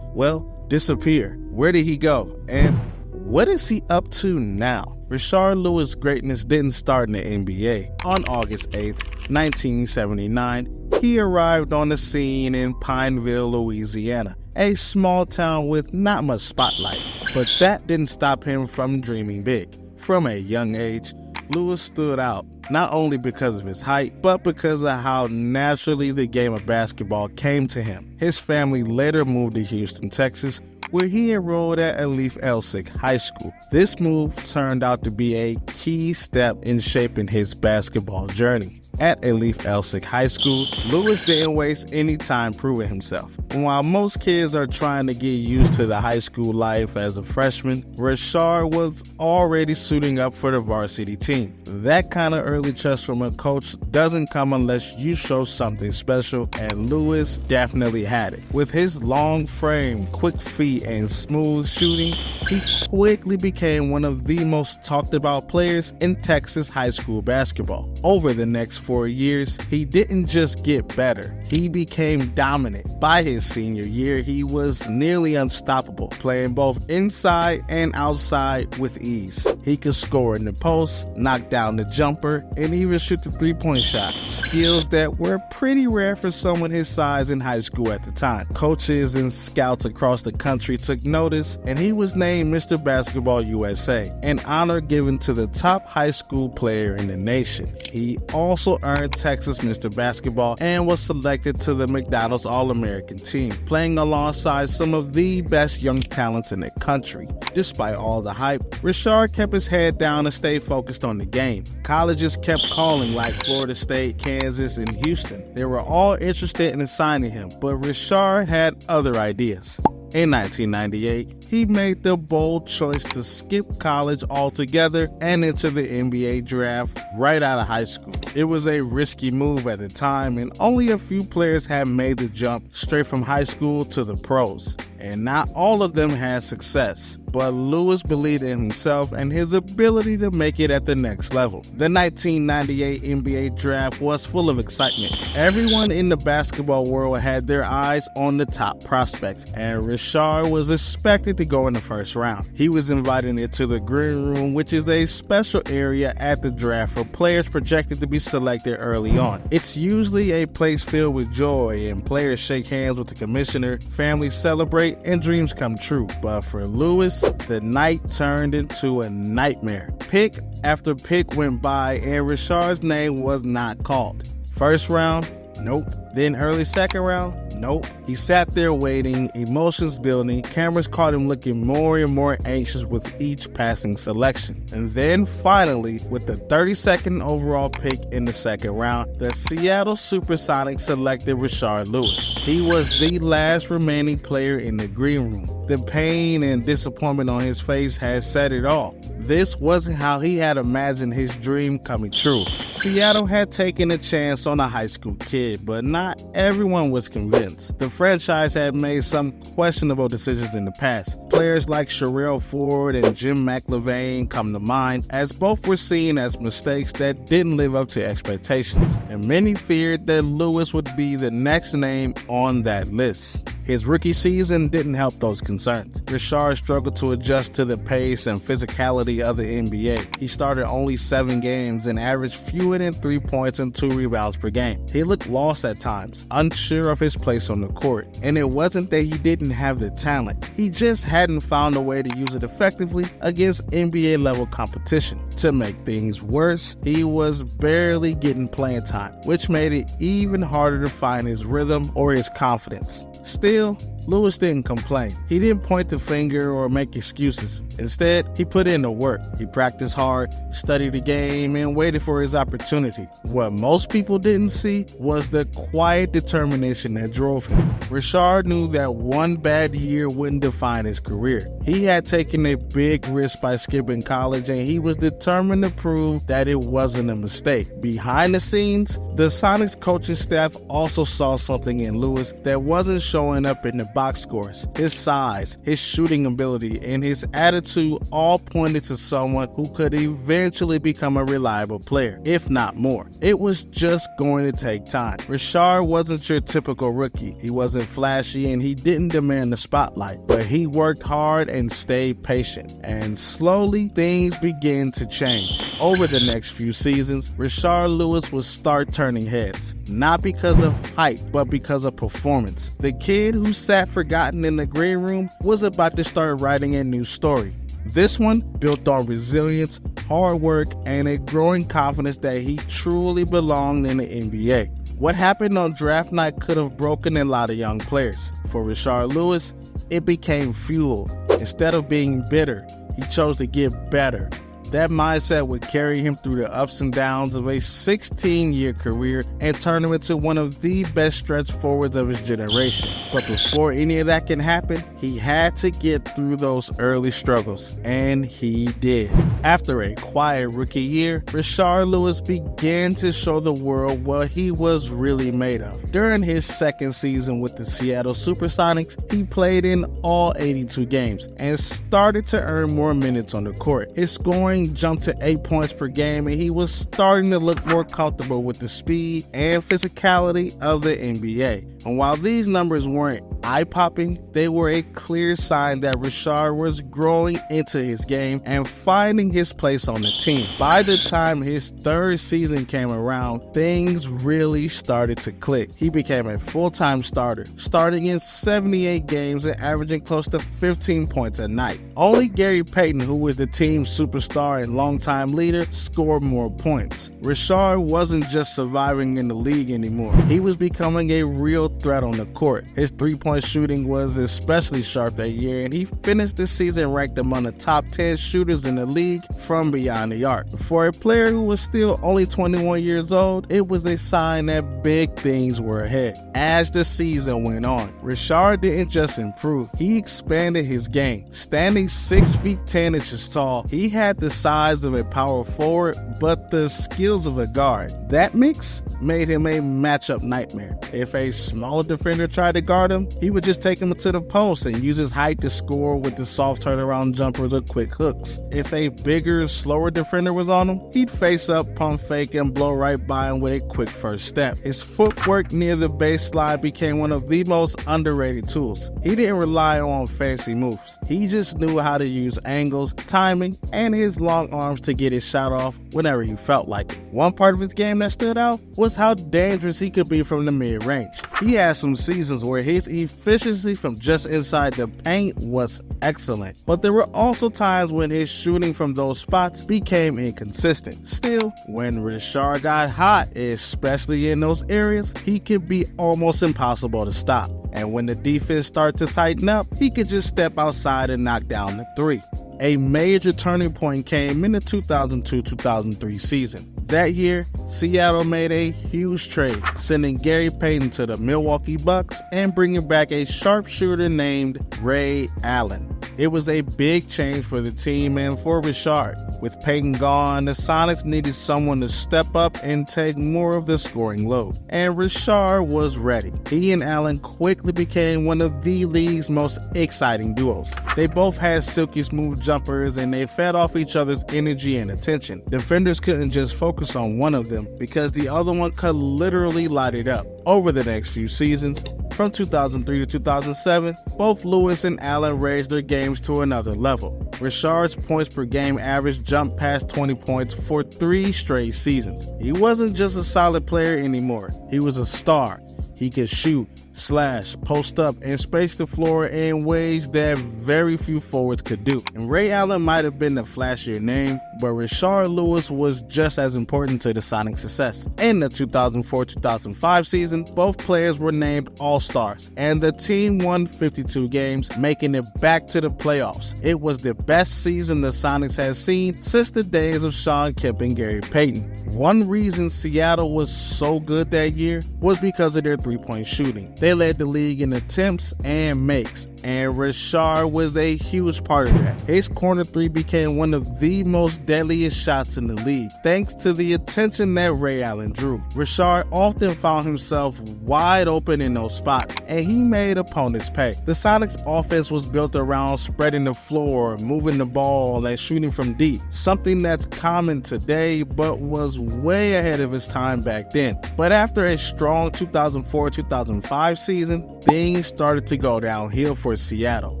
disappear? Where did he go? And what is he up to now? Rashard Lewis' greatness didn't start in the NBA. On August 8th, 1979, he arrived on the scene in Pineville, Louisiana, a small town with not much spotlight. But that didn't stop him from dreaming big. From a young age, Lewis stood out, not only because of his height, but because of how naturally the game of basketball came to him. His family later moved to Houston, Texas, where he enrolled at Elif Elsik High School. This move turned out to be a key step in shaping his basketball journey. At Elif Elsik High School, Lewis didn't waste any time proving himself. While most kids are trying to get used to the high school life as a freshman, Rashard was already suiting up for the varsity team. That kind of early trust from a coach doesn't come unless you show something special, and Lewis definitely had it. With his long frame, quick feet, and smooth shooting, he quickly became one of the most talked about players in Texas high school basketball. Over the next 4 years, he didn't just get better, he became dominant. By his senior year, he was nearly unstoppable, playing both inside and outside with ease. He could score in the post, knock down the jumper, and even shoot the three-point shot, skills that were pretty rare for someone his size in high school at the time. Coaches and scouts across the country took notice, and he was named Mr. Basketball USA, an honor given to the top high school player in the nation. He also earned Texas Mr. Basketball and was selected to the McDonald's All-American team, playing alongside some of the best young talents in the country. Despite all the hype, Rashard kept his head down and stayed focused on the game. Colleges kept calling like Florida State, Kansas, and Houston. They were all interested in signing him, but Rashard had other ideas. In 1998, he made the bold choice to skip college altogether and enter the NBA draft right out of high school. It was a risky move at the time, and only a few players had made the jump straight from high school to the pros, and not all of them had success. But Lewis believed in himself and his ability to make it at the next level. The 1998 NBA draft was full of excitement. Everyone in the basketball world had their eyes on the top prospects, and Rashard was expected to go in the first round. He was invited into the green room, which is a special area at the draft for players projected to be selected early on. It's usually a place filled with joy, and players shake hands with the commissioner, families celebrate, and dreams come true. But for Lewis, the night turned into a nightmare. Pick after pick went by, and Rashard's name was not called. First round? Nope. Then early second round? Nope. He sat there waiting, emotions building. Cameras caught him looking more and more anxious with each passing selection. And then finally, with the 32nd overall pick in the second round, the Seattle Supersonics selected Rashard Lewis. He was the last remaining player in the green room. The pain and disappointment on his face had said it all. This wasn't how he had imagined his dream coming true. Seattle had taken a chance on a high school kid, but not everyone was convinced. The franchise had made some questionable decisions in the past. Players like Sherrell Ford and Jim McIlvaine come to mind, as both were seen as mistakes that didn't live up to expectations, and many feared that Lewis would be the next name on that list. His rookie season didn't help those concerns. Rashard struggled to adjust to the pace and physicality of the NBA. He started only 7 games and averaged fewer than 3 points and 2 rebounds per game. He looked lost at times, unsure of his place on the court. And it wasn't that he didn't have the talent. He just hadn't found a way to use it effectively against NBA-level competition. To make things worse, he was barely getting playing time, which made it even harder to find his rhythm or his confidence. Still, Lewis didn't complain. He didn't point the finger or make excuses. Instead, he put in the work. He practiced hard, studied the game, and waited for his opportunity. What most people didn't see was the quiet determination that drove him. Rashard knew that one bad year wouldn't define his career. He had taken a big risk by skipping college, and he was determined to prove that it wasn't a mistake. Behind the scenes, the Sonics coaching staff also saw something in Lewis that wasn't showing up in the box scores. His size, his shooting ability, and his attitude all pointed to someone who could eventually become a reliable player, if not more. It was just going to take time. Rashard wasn't your typical rookie. He wasn't flashy and he didn't demand the spotlight, but he worked hard and stayed patient. And slowly, things began to change. Over the next few seasons, Rashard Lewis would start turning heads, not because of hype, but because of performance. The kid who sat forgotten in the green room was about to start writing a new story. This one built on resilience, hard work, and a growing confidence that he truly belonged in the NBA. What happened on draft night could have broken a lot of young players. For Rashard Lewis, it became fuel. Instead of being bitter, he chose to get better. That mindset would carry him through the ups and downs of a 16-year career and turn him into one of the best stretch forwards of his generation. But before any of that can happen, he had to get through those early struggles, and he did. After a quiet rookie year, Rashard Lewis began to show the world what he was really made of. During his second season with the Seattle Supersonics, he played in all 82 games and started to earn more minutes on the court. His scoring jumped to 8 points per game, and he was starting to look more comfortable with the speed and physicality of the NBA. And while these numbers weren't eye-popping, they were a clear sign that Rashard was growing into his game and finding his place on the team. By the time his third season came around, things really started to click. He became a full-time starter, starting in 78 games and averaging close to 15 points a night. Only Gary Payton, who was the team's superstar and longtime leader, scored more points. Rashard wasn't just surviving in the league anymore. He was becoming a real threat on the court. His three-point shooting was especially sharp that year, and he finished the season ranked among the top 10 shooters in the league from beyond the arc. For a player who was still only 21 years old, it was a sign that big things were ahead. As the season went on, Rashard didn't just improve, he expanded his game. Standing 6 feet 10 inches tall, he had the size of a power forward, but the skills of a guard. That mix made him a matchup nightmare. If a smaller defender tried to guard him, he would just take him to the post and use his height to score with the soft turnaround jumpers or quick hooks. If a bigger, slower defender was on him, he'd face up, pump fake, and blow right by him with a quick first step. His footwork near the baseline became one of the most underrated tools. He didn't rely on fancy moves. He just knew how to use angles, timing, and his long arms to get his shot off whenever he felt like it. One part of his game that stood out was how dangerous he could be from the mid-range. He had some seasons where his efficiency from just inside the paint was excellent, but there were also times when his shooting from those spots became inconsistent. Still, when Rashard got hot, especially in those areas, he could be almost impossible to stop. And when the defense started to tighten up, he could just step outside and knock down the three. A major turning point came in the 2002-2003 season. That year, Seattle made a huge trade, sending Gary Payton to the Milwaukee Bucks and bringing back a sharpshooter named Ray Allen. It was a big change for the team and for Rashard. With Payton gone, the Sonics needed someone to step up and take more of the scoring load. And Rashard was ready. He and Allen quickly became one of the league's most exciting duos. They both had silky smooth jumpers and they fed off each other's energy and attention. Defenders couldn't just focus on one of them because the other one could literally light it up. Over the next few seasons, from 2003 to 2007, both Lewis and Allen raised their games to another level. Rashard's points per game average jumped past 20 points for 3 straight seasons. He wasn't just a solid player anymore, he was a star. He could shoot, slash, post up, and space the floor in ways that very few forwards could do. And Ray Allen might have been the flashier name, but Rashard Lewis was just as important to the Sonics' success. In the 2004-2005 season, both players were named All-Stars, and the team won 52 games, making it back to the playoffs. It was the best season the Sonics had seen since the days of Sean Kemp and Gary Payton. One reason Seattle was so good that year was because of their three-point shooting. They led the league in attempts and makes, and Rashard was a huge part of that. His corner three became one of the most deadliest shots in the league, thanks to the attention that Ray Allen drew. Rashard often found himself wide open in those spots, and he made opponents pay. The Sonics' offense was built around spreading the floor, moving the ball, and shooting from deep, something that's common today but was way ahead of its time back then. But after a strong 2004-2005 season, things started to go downhill for Seattle.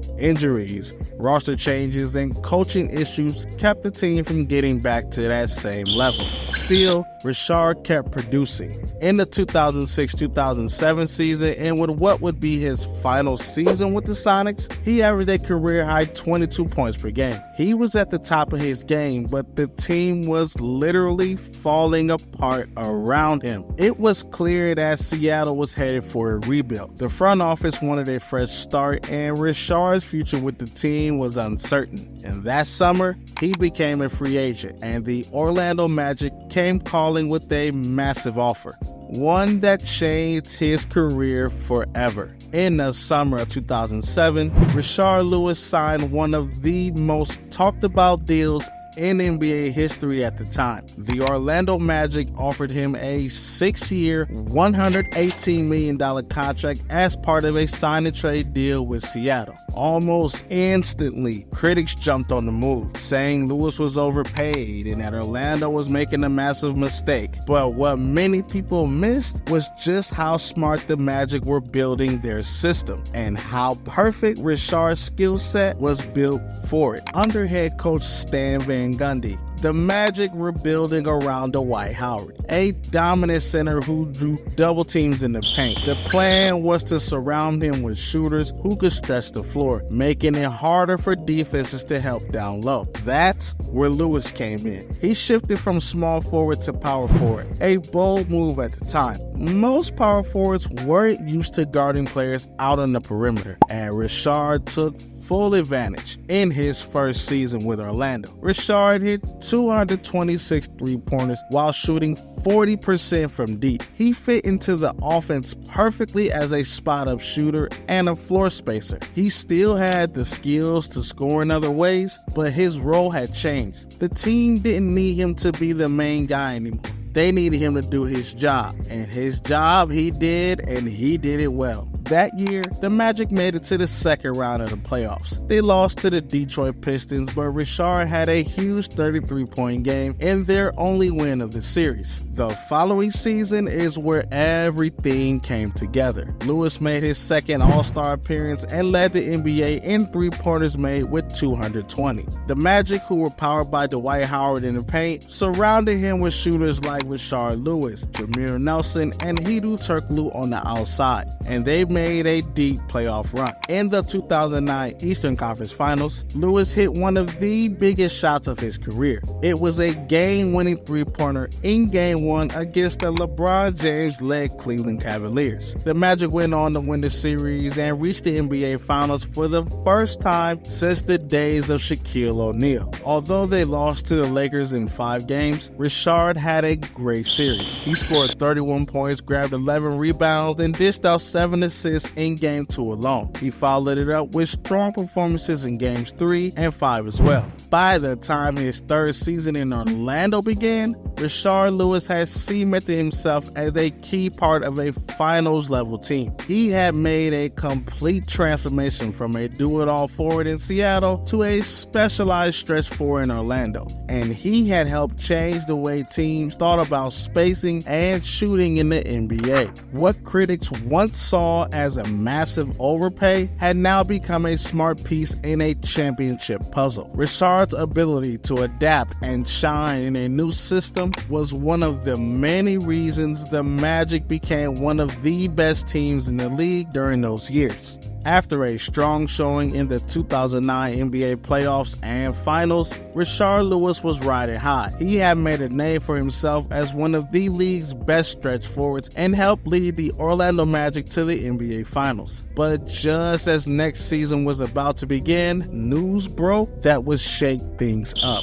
Injuries, roster changes, and coaching issues kept the team from getting back to that same level. Still, Rashard kept producing. In the 2006-2007 season, and with what would be his final season with the Sonics, he averaged a career-high 22 points per game. He was at the top of his game, but the team was literally falling apart around him. It was clear that Seattle was headed for a rebuild. The front office wanted a fresh start, and and Rashard's future with the team was uncertain. And that summer, he became a free agent, and the Orlando Magic came calling with a massive offer, one that changed his career forever. In the summer of 2007, Rashard Lewis signed one of the most talked about deals in NBA history at the time. The Orlando Magic offered him a 6-year, $118 million contract as part of a sign-and-trade deal with Seattle. Almost instantly, critics jumped on the move, saying Lewis was overpaid and that Orlando was making a massive mistake. But what many people missed was just how smart the Magic were building their system and how perfect Rashard's skill set was built for it. Under head coach Stan Van Gundy, the Magic were building around Dwight Howard, a dominant center who drew double teams in the paint. The plan was to surround him with shooters who could stretch the floor, making it harder for defenses to help down low. That's where Lewis came in. He shifted from small forward to power forward, a bold move at the time. Most power forwards weren't used to guarding players out on the perimeter, and Rashard took full advantage in his first season with Orlando. Rashard hit 226 three-pointers while shooting 40% from deep. He fit into the offense perfectly as a spot-up shooter and a floor spacer. He still had the skills to score in other ways, but his role had changed. The team didn't need him to be the main guy anymore. They needed him to do his job, and his job he did, and he did it well. That year, the Magic made it to the second round of the playoffs. They lost to the Detroit Pistons, but Rashard had a huge 33-point game in their only win of the series. The following season is where everything came together. Lewis made his second All-Star appearance and led the NBA in three-pointers made with 220. The Magic, who were powered by Dwight Howard in the paint, surrounded him with shooters like Rashard Lewis, Jameer Nelson, and Hedo Turkoglu on the outside, and they made a deep playoff run. In the 2009 Eastern Conference Finals, Lewis hit one of the biggest shots of his career. It was a game-winning three-pointer in Game 1 against the LeBron James-led Cleveland Cavaliers. The Magic went on to win the series and reached the NBA Finals for the first time since the days of Shaquille O'Neal. Although they lost to the Lakers in 5 games, Rashard had a great series. He scored 31 points, grabbed 11 rebounds, and dished out 7 assists in Game 2 alone. He followed it up with strong performances in Games 3 and 5 as well. By the time his third season in Orlando began, Rashard Lewis had cemented himself as a key part of a finals-level team. He had made a complete transformation from a do-it-all forward in Seattle to a specialized stretch four in Orlando, and he had helped change the way teams thought about spacing and shooting in the NBA. What critics once saw as a massive overpay had now become a smart piece in a championship puzzle. Rashard's ability to adapt and shine in a new system was one of the many reasons the Magic became one of the best teams in the league during those years. After a strong showing in the 2009 NBA playoffs and finals, Rashard Lewis was riding high. He had made a name for himself as one of the league's best stretch forwards and helped lead the Orlando Magic to the NBA Finals. But just as next season was about to begin, news broke that would shake things up.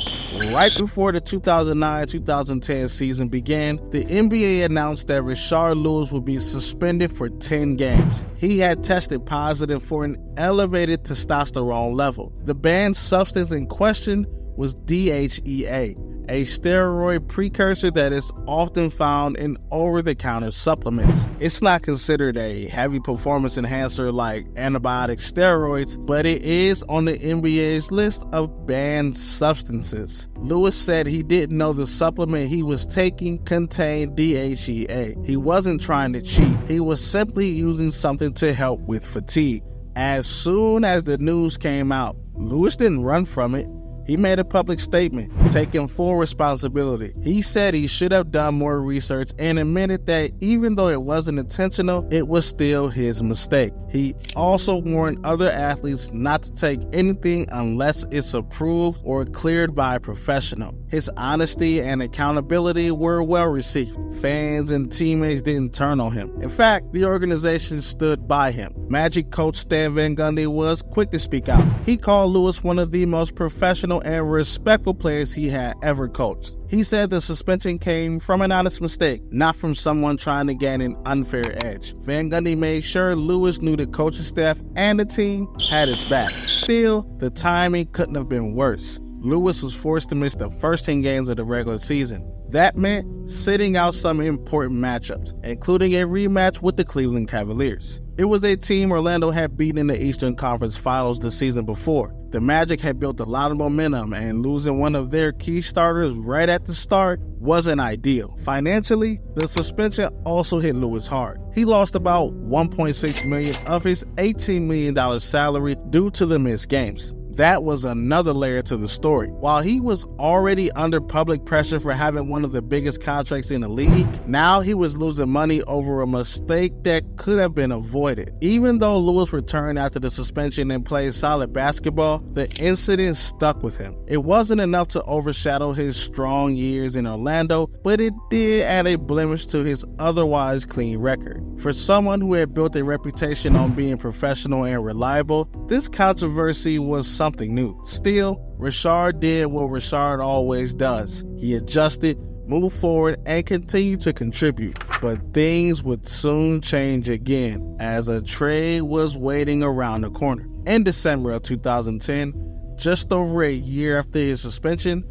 Right before the 2009-2010 season began, the NBA announced that Rashard Lewis would be suspended for 10 games. He had tested positive for an elevated testosterone level. The banned substance in question was DHEA, a steroid precursor that is often found in over-the-counter supplements. It's not considered a heavy performance enhancer like antibiotic steroids, but it is on the NBA's list of banned substances. Lewis said he didn't know the supplement he was taking contained DHEA. He wasn't trying to cheat. He was simply using something to help with fatigue. As soon as the news came out, Lewis didn't run from it. He made a public statement, taking full responsibility. He said he should have done more research and admitted that even though it wasn't intentional, it was still his mistake. He also warned other athletes not to take anything unless it's approved or cleared by a professional. His honesty and accountability were well received. Fans and teammates didn't turn on him. In fact, the organization stood by him. Magic coach Stan Van Gundy was quick to speak out. He called Lewis one of the most professional and respectful players he had ever coached. He said the suspension came from an honest mistake, not from someone trying to gain an unfair edge. Van Gundy made sure Lewis knew the coaching staff and the team had his back. Still, the timing couldn't have been worse. Lewis was forced to miss the first 10 games of the regular season. That meant sitting out some important matchups, including a rematch with the Cleveland Cavaliers. It was a team Orlando had beaten in the Eastern Conference Finals the season before. The Magic had built a lot of momentum, and losing one of their key starters right at the start wasn't ideal. Financially, the suspension also hit Lewis hard. He lost about $1.6 million of his $18 million salary due to the missed games. That was another layer to the story. While he was already under public pressure for having one of the biggest contracts in the league, now he was losing money over a mistake that could have been avoided. Even though Lewis returned after the suspension and played solid basketball, the incident stuck with him. It wasn't enough to overshadow his strong years in Orlando, but it did add a blemish to his otherwise clean record. For someone who had built a reputation on being professional and reliable, this controversy was something new. Still, Rashard did what Rashard always does. He adjusted, moved forward, and continued to contribute. But things would soon change again, as a trade was waiting around the corner. In December of 2010, just over a year after his suspension,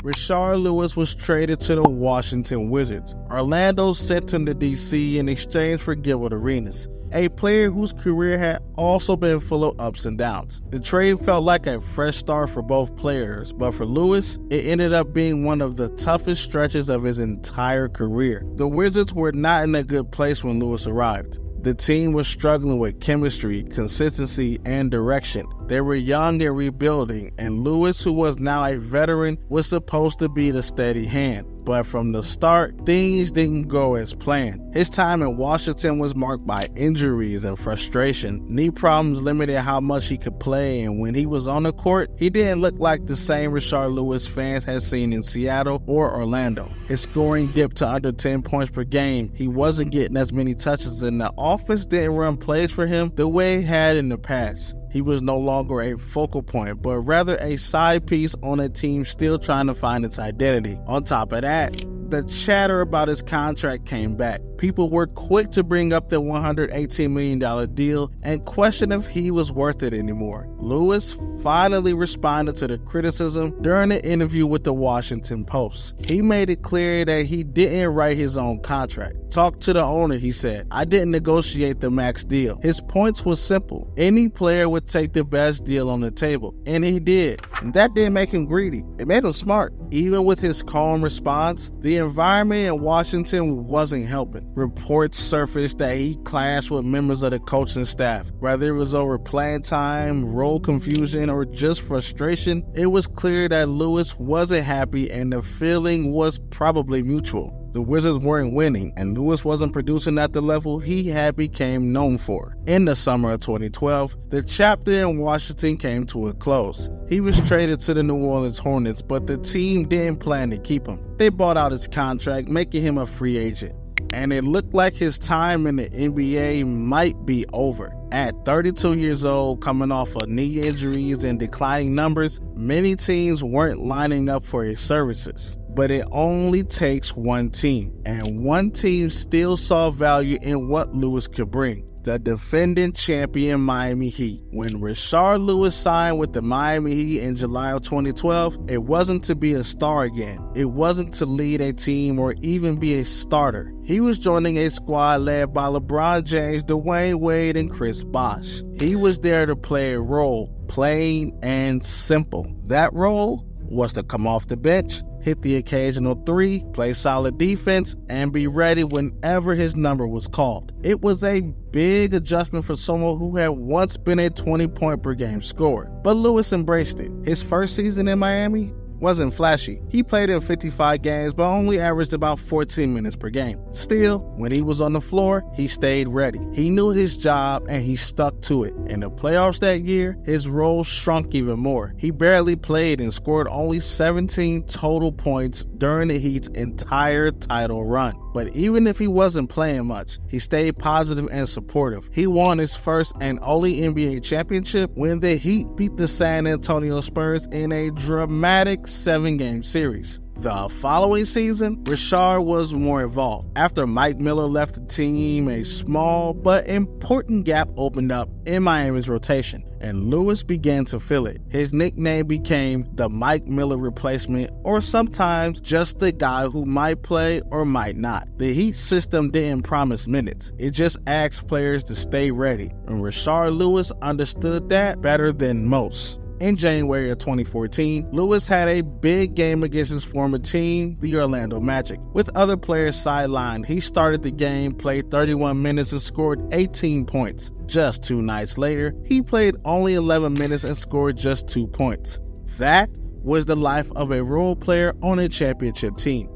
Rashard Lewis was traded to the Washington Wizards. Orlando sent him to DC in exchange for Gilbert Arenas, a player whose career had also been full of ups and downs. The trade felt like a fresh start for both players, but for Lewis, it ended up being one of the toughest stretches of his entire career. The Wizards were not in a good place when Lewis arrived. The team was struggling with chemistry, consistency, and direction. They were young and rebuilding, and Lewis, who was now a veteran, was supposed to be the steady hand. But from the start, things didn't go as planned. His time in Washington was marked by injuries and frustration. Knee problems limited how much he could play, and when he was on the court, he didn't look like the same Rashard Lewis fans had seen in Seattle or Orlando. His scoring dipped to under 10 points per game. He wasn't getting as many touches, and the offense didn't run plays for him the way it had in the past. He was no longer a focal point, but rather a side piece on a team still trying to find its identity. On top of that, the chatter about his contract came back. People were quick to bring up the $118 million deal and question if he was worth it anymore. Lewis finally responded to the criticism during an interview with the Washington Post. He made it clear that he didn't write his own contract. Talk to the owner, he said. I didn't negotiate the max deal. His points was simple. Any player would take the best deal on the table, and he did. That didn't make him greedy. It made him smart. Even with his calm response, the environment in Washington wasn't helping. Reports surfaced that he clashed with members of the coaching staff. Whether it was over playing time, role confusion, or just frustration, it was clear that Lewis wasn't happy, and the feeling was probably mutual. The Wizards weren't winning, and Lewis wasn't producing at the level he had become known for. In the summer of 2012, the chapter in Washington came to a close. He was traded to the New Orleans Hornets, but the team didn't plan to keep him. They bought out his contract, making him a free agent. And it looked like his time in the NBA might be over. At 32 years old, coming off of knee injuries and declining numbers, many teams weren't lining up for his services. But it only takes one team, and one team still saw value in what Lewis could bring. The defending champion Miami Heat. When Rashard Lewis signed with the Miami Heat in July of 2012, it wasn't to be a star again. It wasn't to lead a team or even be a starter. He was joining a squad led by LeBron James, Dwayne Wade, and Chris Bosh. He was there to play a role, plain and simple. That role was to come off the bench, hit the occasional three, play solid defense, and be ready whenever his number was called. It was a big adjustment for someone who had once been a 20-point per game scorer, but Lewis embraced it. His first season in Miami, wasn't flashy. He played in 55 games but only averaged about 14 minutes per game. Still, when he was on the floor, he stayed ready. He knew his job and he stuck to it. In the playoffs that year, his role shrunk even more. He barely played and scored only 17 total points during the Heat's entire title run. But even if he wasn't playing much, he stayed positive and supportive. He won his first and only NBA championship when the Heat beat the San Antonio Spurs in a dramatic 7-game series. The following season, Rashard was more involved. After Mike Miller left the team, a small but important gap opened up in Miami's rotation, and Lewis began to fill it. His nickname became the Mike Miller replacement, or sometimes just the guy who might play or might not. The Heat system didn't promise minutes. It just asked players to stay ready, and Rashard Lewis understood that better than most. In January of 2014, Lewis had a big game against his former team, the Orlando Magic. With other players sidelined, he started the game, played 31 minutes and scored 18 points. Just 2 nights later, he played only 11 minutes and scored just 2 points. That was the life of a role player on a championship team.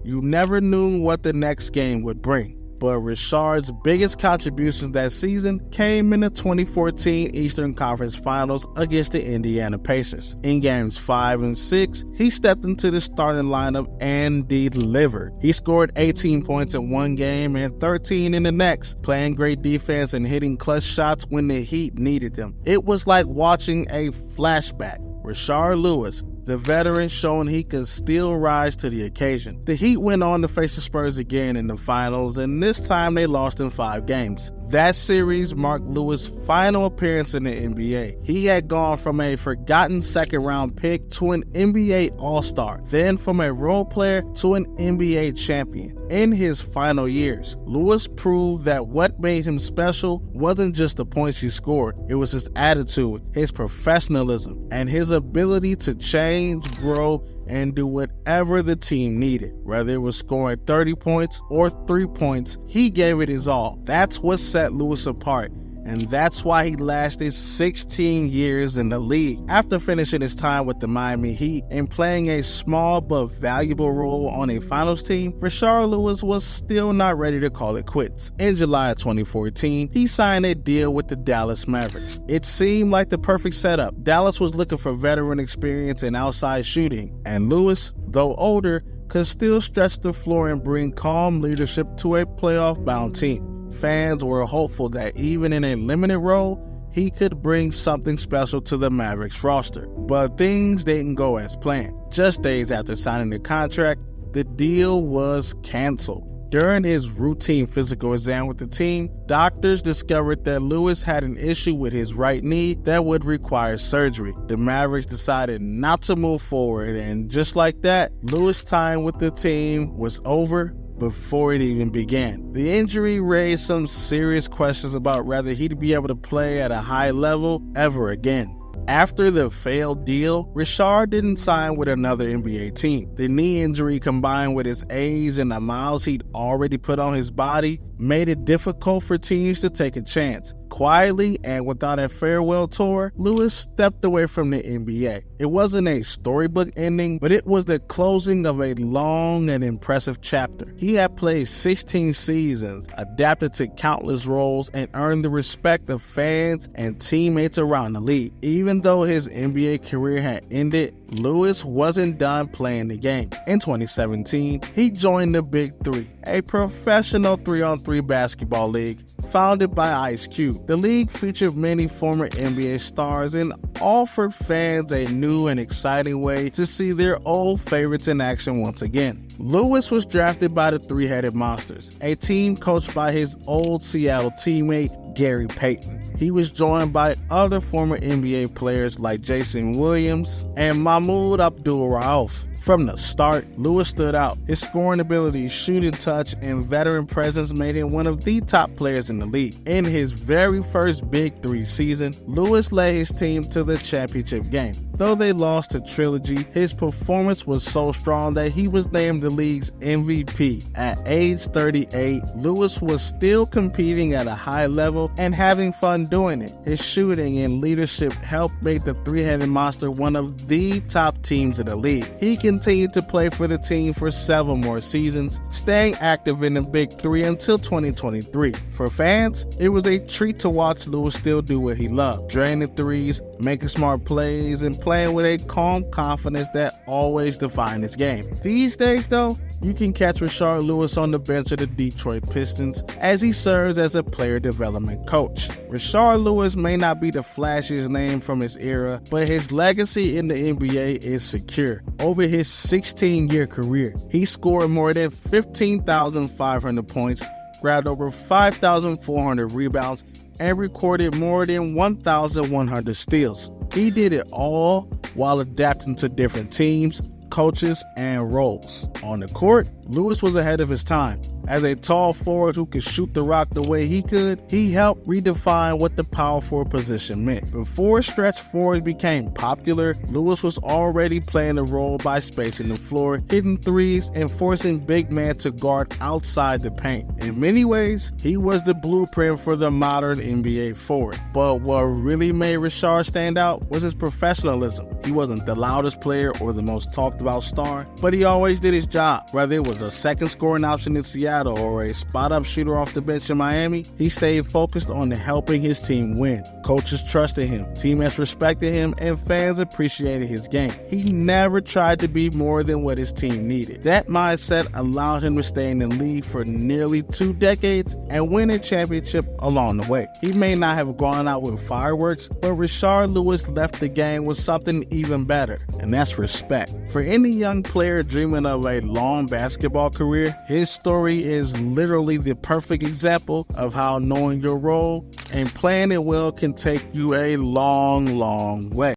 You never knew what the next game would bring. But Rashard's biggest contributions that season came in the 2014 Eastern Conference Finals against the Indiana Pacers. In games 5 and 6, he stepped into the starting lineup and delivered. He scored 18 points in one game and 13 in the next, playing great defense and hitting clutch shots when the Heat needed them. It was like watching a flashback. Rashard Lewis, the veteran, showing he could still rise to the occasion. The Heat went on to face the Spurs again in the finals, and this time they lost in 5 games. That series marked Lewis' final appearance in the NBA. He had gone from a forgotten second-round pick to an NBA All-Star, then from a role player to an NBA champion. In his final years, Lewis proved that what made him special wasn't just the points he scored, it was his attitude, his professionalism, and his ability to change, grow, and do whatever the team needed. Whether it was scoring 30 points or 3 points, he gave it his all. That's what set Lewis apart, and that's why he lasted 16 years in the league. After finishing his time with the Miami Heat and playing a small but valuable role on a finals team, Rashard Lewis was still not ready to call it quits. In July of 2014, he signed a deal with the Dallas Mavericks. It seemed like the perfect setup. Dallas was looking for veteran experience in outside shooting, and Lewis, though older, could still stretch the floor and bring calm leadership to a playoff-bound team. Fans were hopeful that even in a limited role, he could bring something special to the Mavericks roster. But things didn't go as planned. Just days after signing the contract, the deal was canceled. During his routine physical exam with the team, doctors discovered that Lewis had an issue with his right knee that would require surgery. The Mavericks decided not to move forward, and just like that, Lewis' time with the team was over before it even began. The injury raised some serious questions about whether he'd be able to play at a high level ever again. After the failed deal, Rashard didn't sign with another NBA team. The knee injury, combined with his age and the miles he'd already put on his body, made it difficult for teams to take a chance. Quietly and without a farewell tour, Lewis stepped away from the NBA. It wasn't a storybook ending, but it was the closing of a long and impressive chapter. He had played 16 seasons, adapted to countless roles, and earned the respect of fans and teammates around the league. Even though his NBA career had ended, Lewis wasn't done playing the game. In 2017, he joined the Big Three, a professional 3-on-3 basketball league founded by Ice Cube. The league featured many former NBA stars and offered fans a new and exciting way to see their old favorites in action once again. Lewis was drafted by the Three-Headed Monsters, a team coached by his old Seattle teammate Gary Payton. He was joined by other former NBA players like Jason Williams and Mahmoud Abdul-Rauf. From the start, Lewis stood out. His scoring ability, shooting touch, and veteran presence made him one of the top players in the league. In his very first Big Three season, Lewis led his team to the championship game. Though they lost to Trilogy, his performance was so strong that he was named the league's MVP. At age 38, Lewis was still competing at a high level and having fun doing it. His shooting and leadership helped make the three-headed monster one of the top teams in the league. He continued to play for the team for several more seasons, staying active in the Big Three until 2023. For fans, it was a treat to watch Lewis still do what he loved, draining threes, making smart plays, and playing with a calm confidence that always defined his game. These days, though, you can catch Rashard Lewis on the bench of the Detroit Pistons as he serves as a player development coach. Rashard Lewis may not be the flashiest name from his era, but his legacy in the NBA is secure. Over his 16-year career, he scored more than 15,500 points, grabbed over 5,400 rebounds, and recorded more than 1,100 steals. He did it all while adapting to different teams, coaches, and roles. On the court, Lewis was ahead of his time. As a tall forward who could shoot the rock the way he could, he helped redefine what the power forward position meant. Before stretch fours became popular, Lewis was already playing the role by spacing the floor, hitting threes, and forcing big men to guard outside the paint. In many ways, he was the blueprint for the modern NBA forward. But what really made Rashard stand out was his professionalism. He wasn't the loudest player or the most talked about star, but he always did his job. Whether it was a second scoring option in Seattle or a spot-up shooter off the bench in Miami, he stayed focused on helping his team win. Coaches trusted him, teammates respected him, and fans appreciated his game. He never tried to be more than what his team needed. That mindset allowed him to stay in the league for nearly 2 decades and win a championship along the way. He may not have gone out with fireworks, but Rashard Lewis left the game with something even better, and that's respect. For any young player dreaming of a long basketball career, his story is literally the perfect example of how knowing your role and playing it well can take you a long, long way.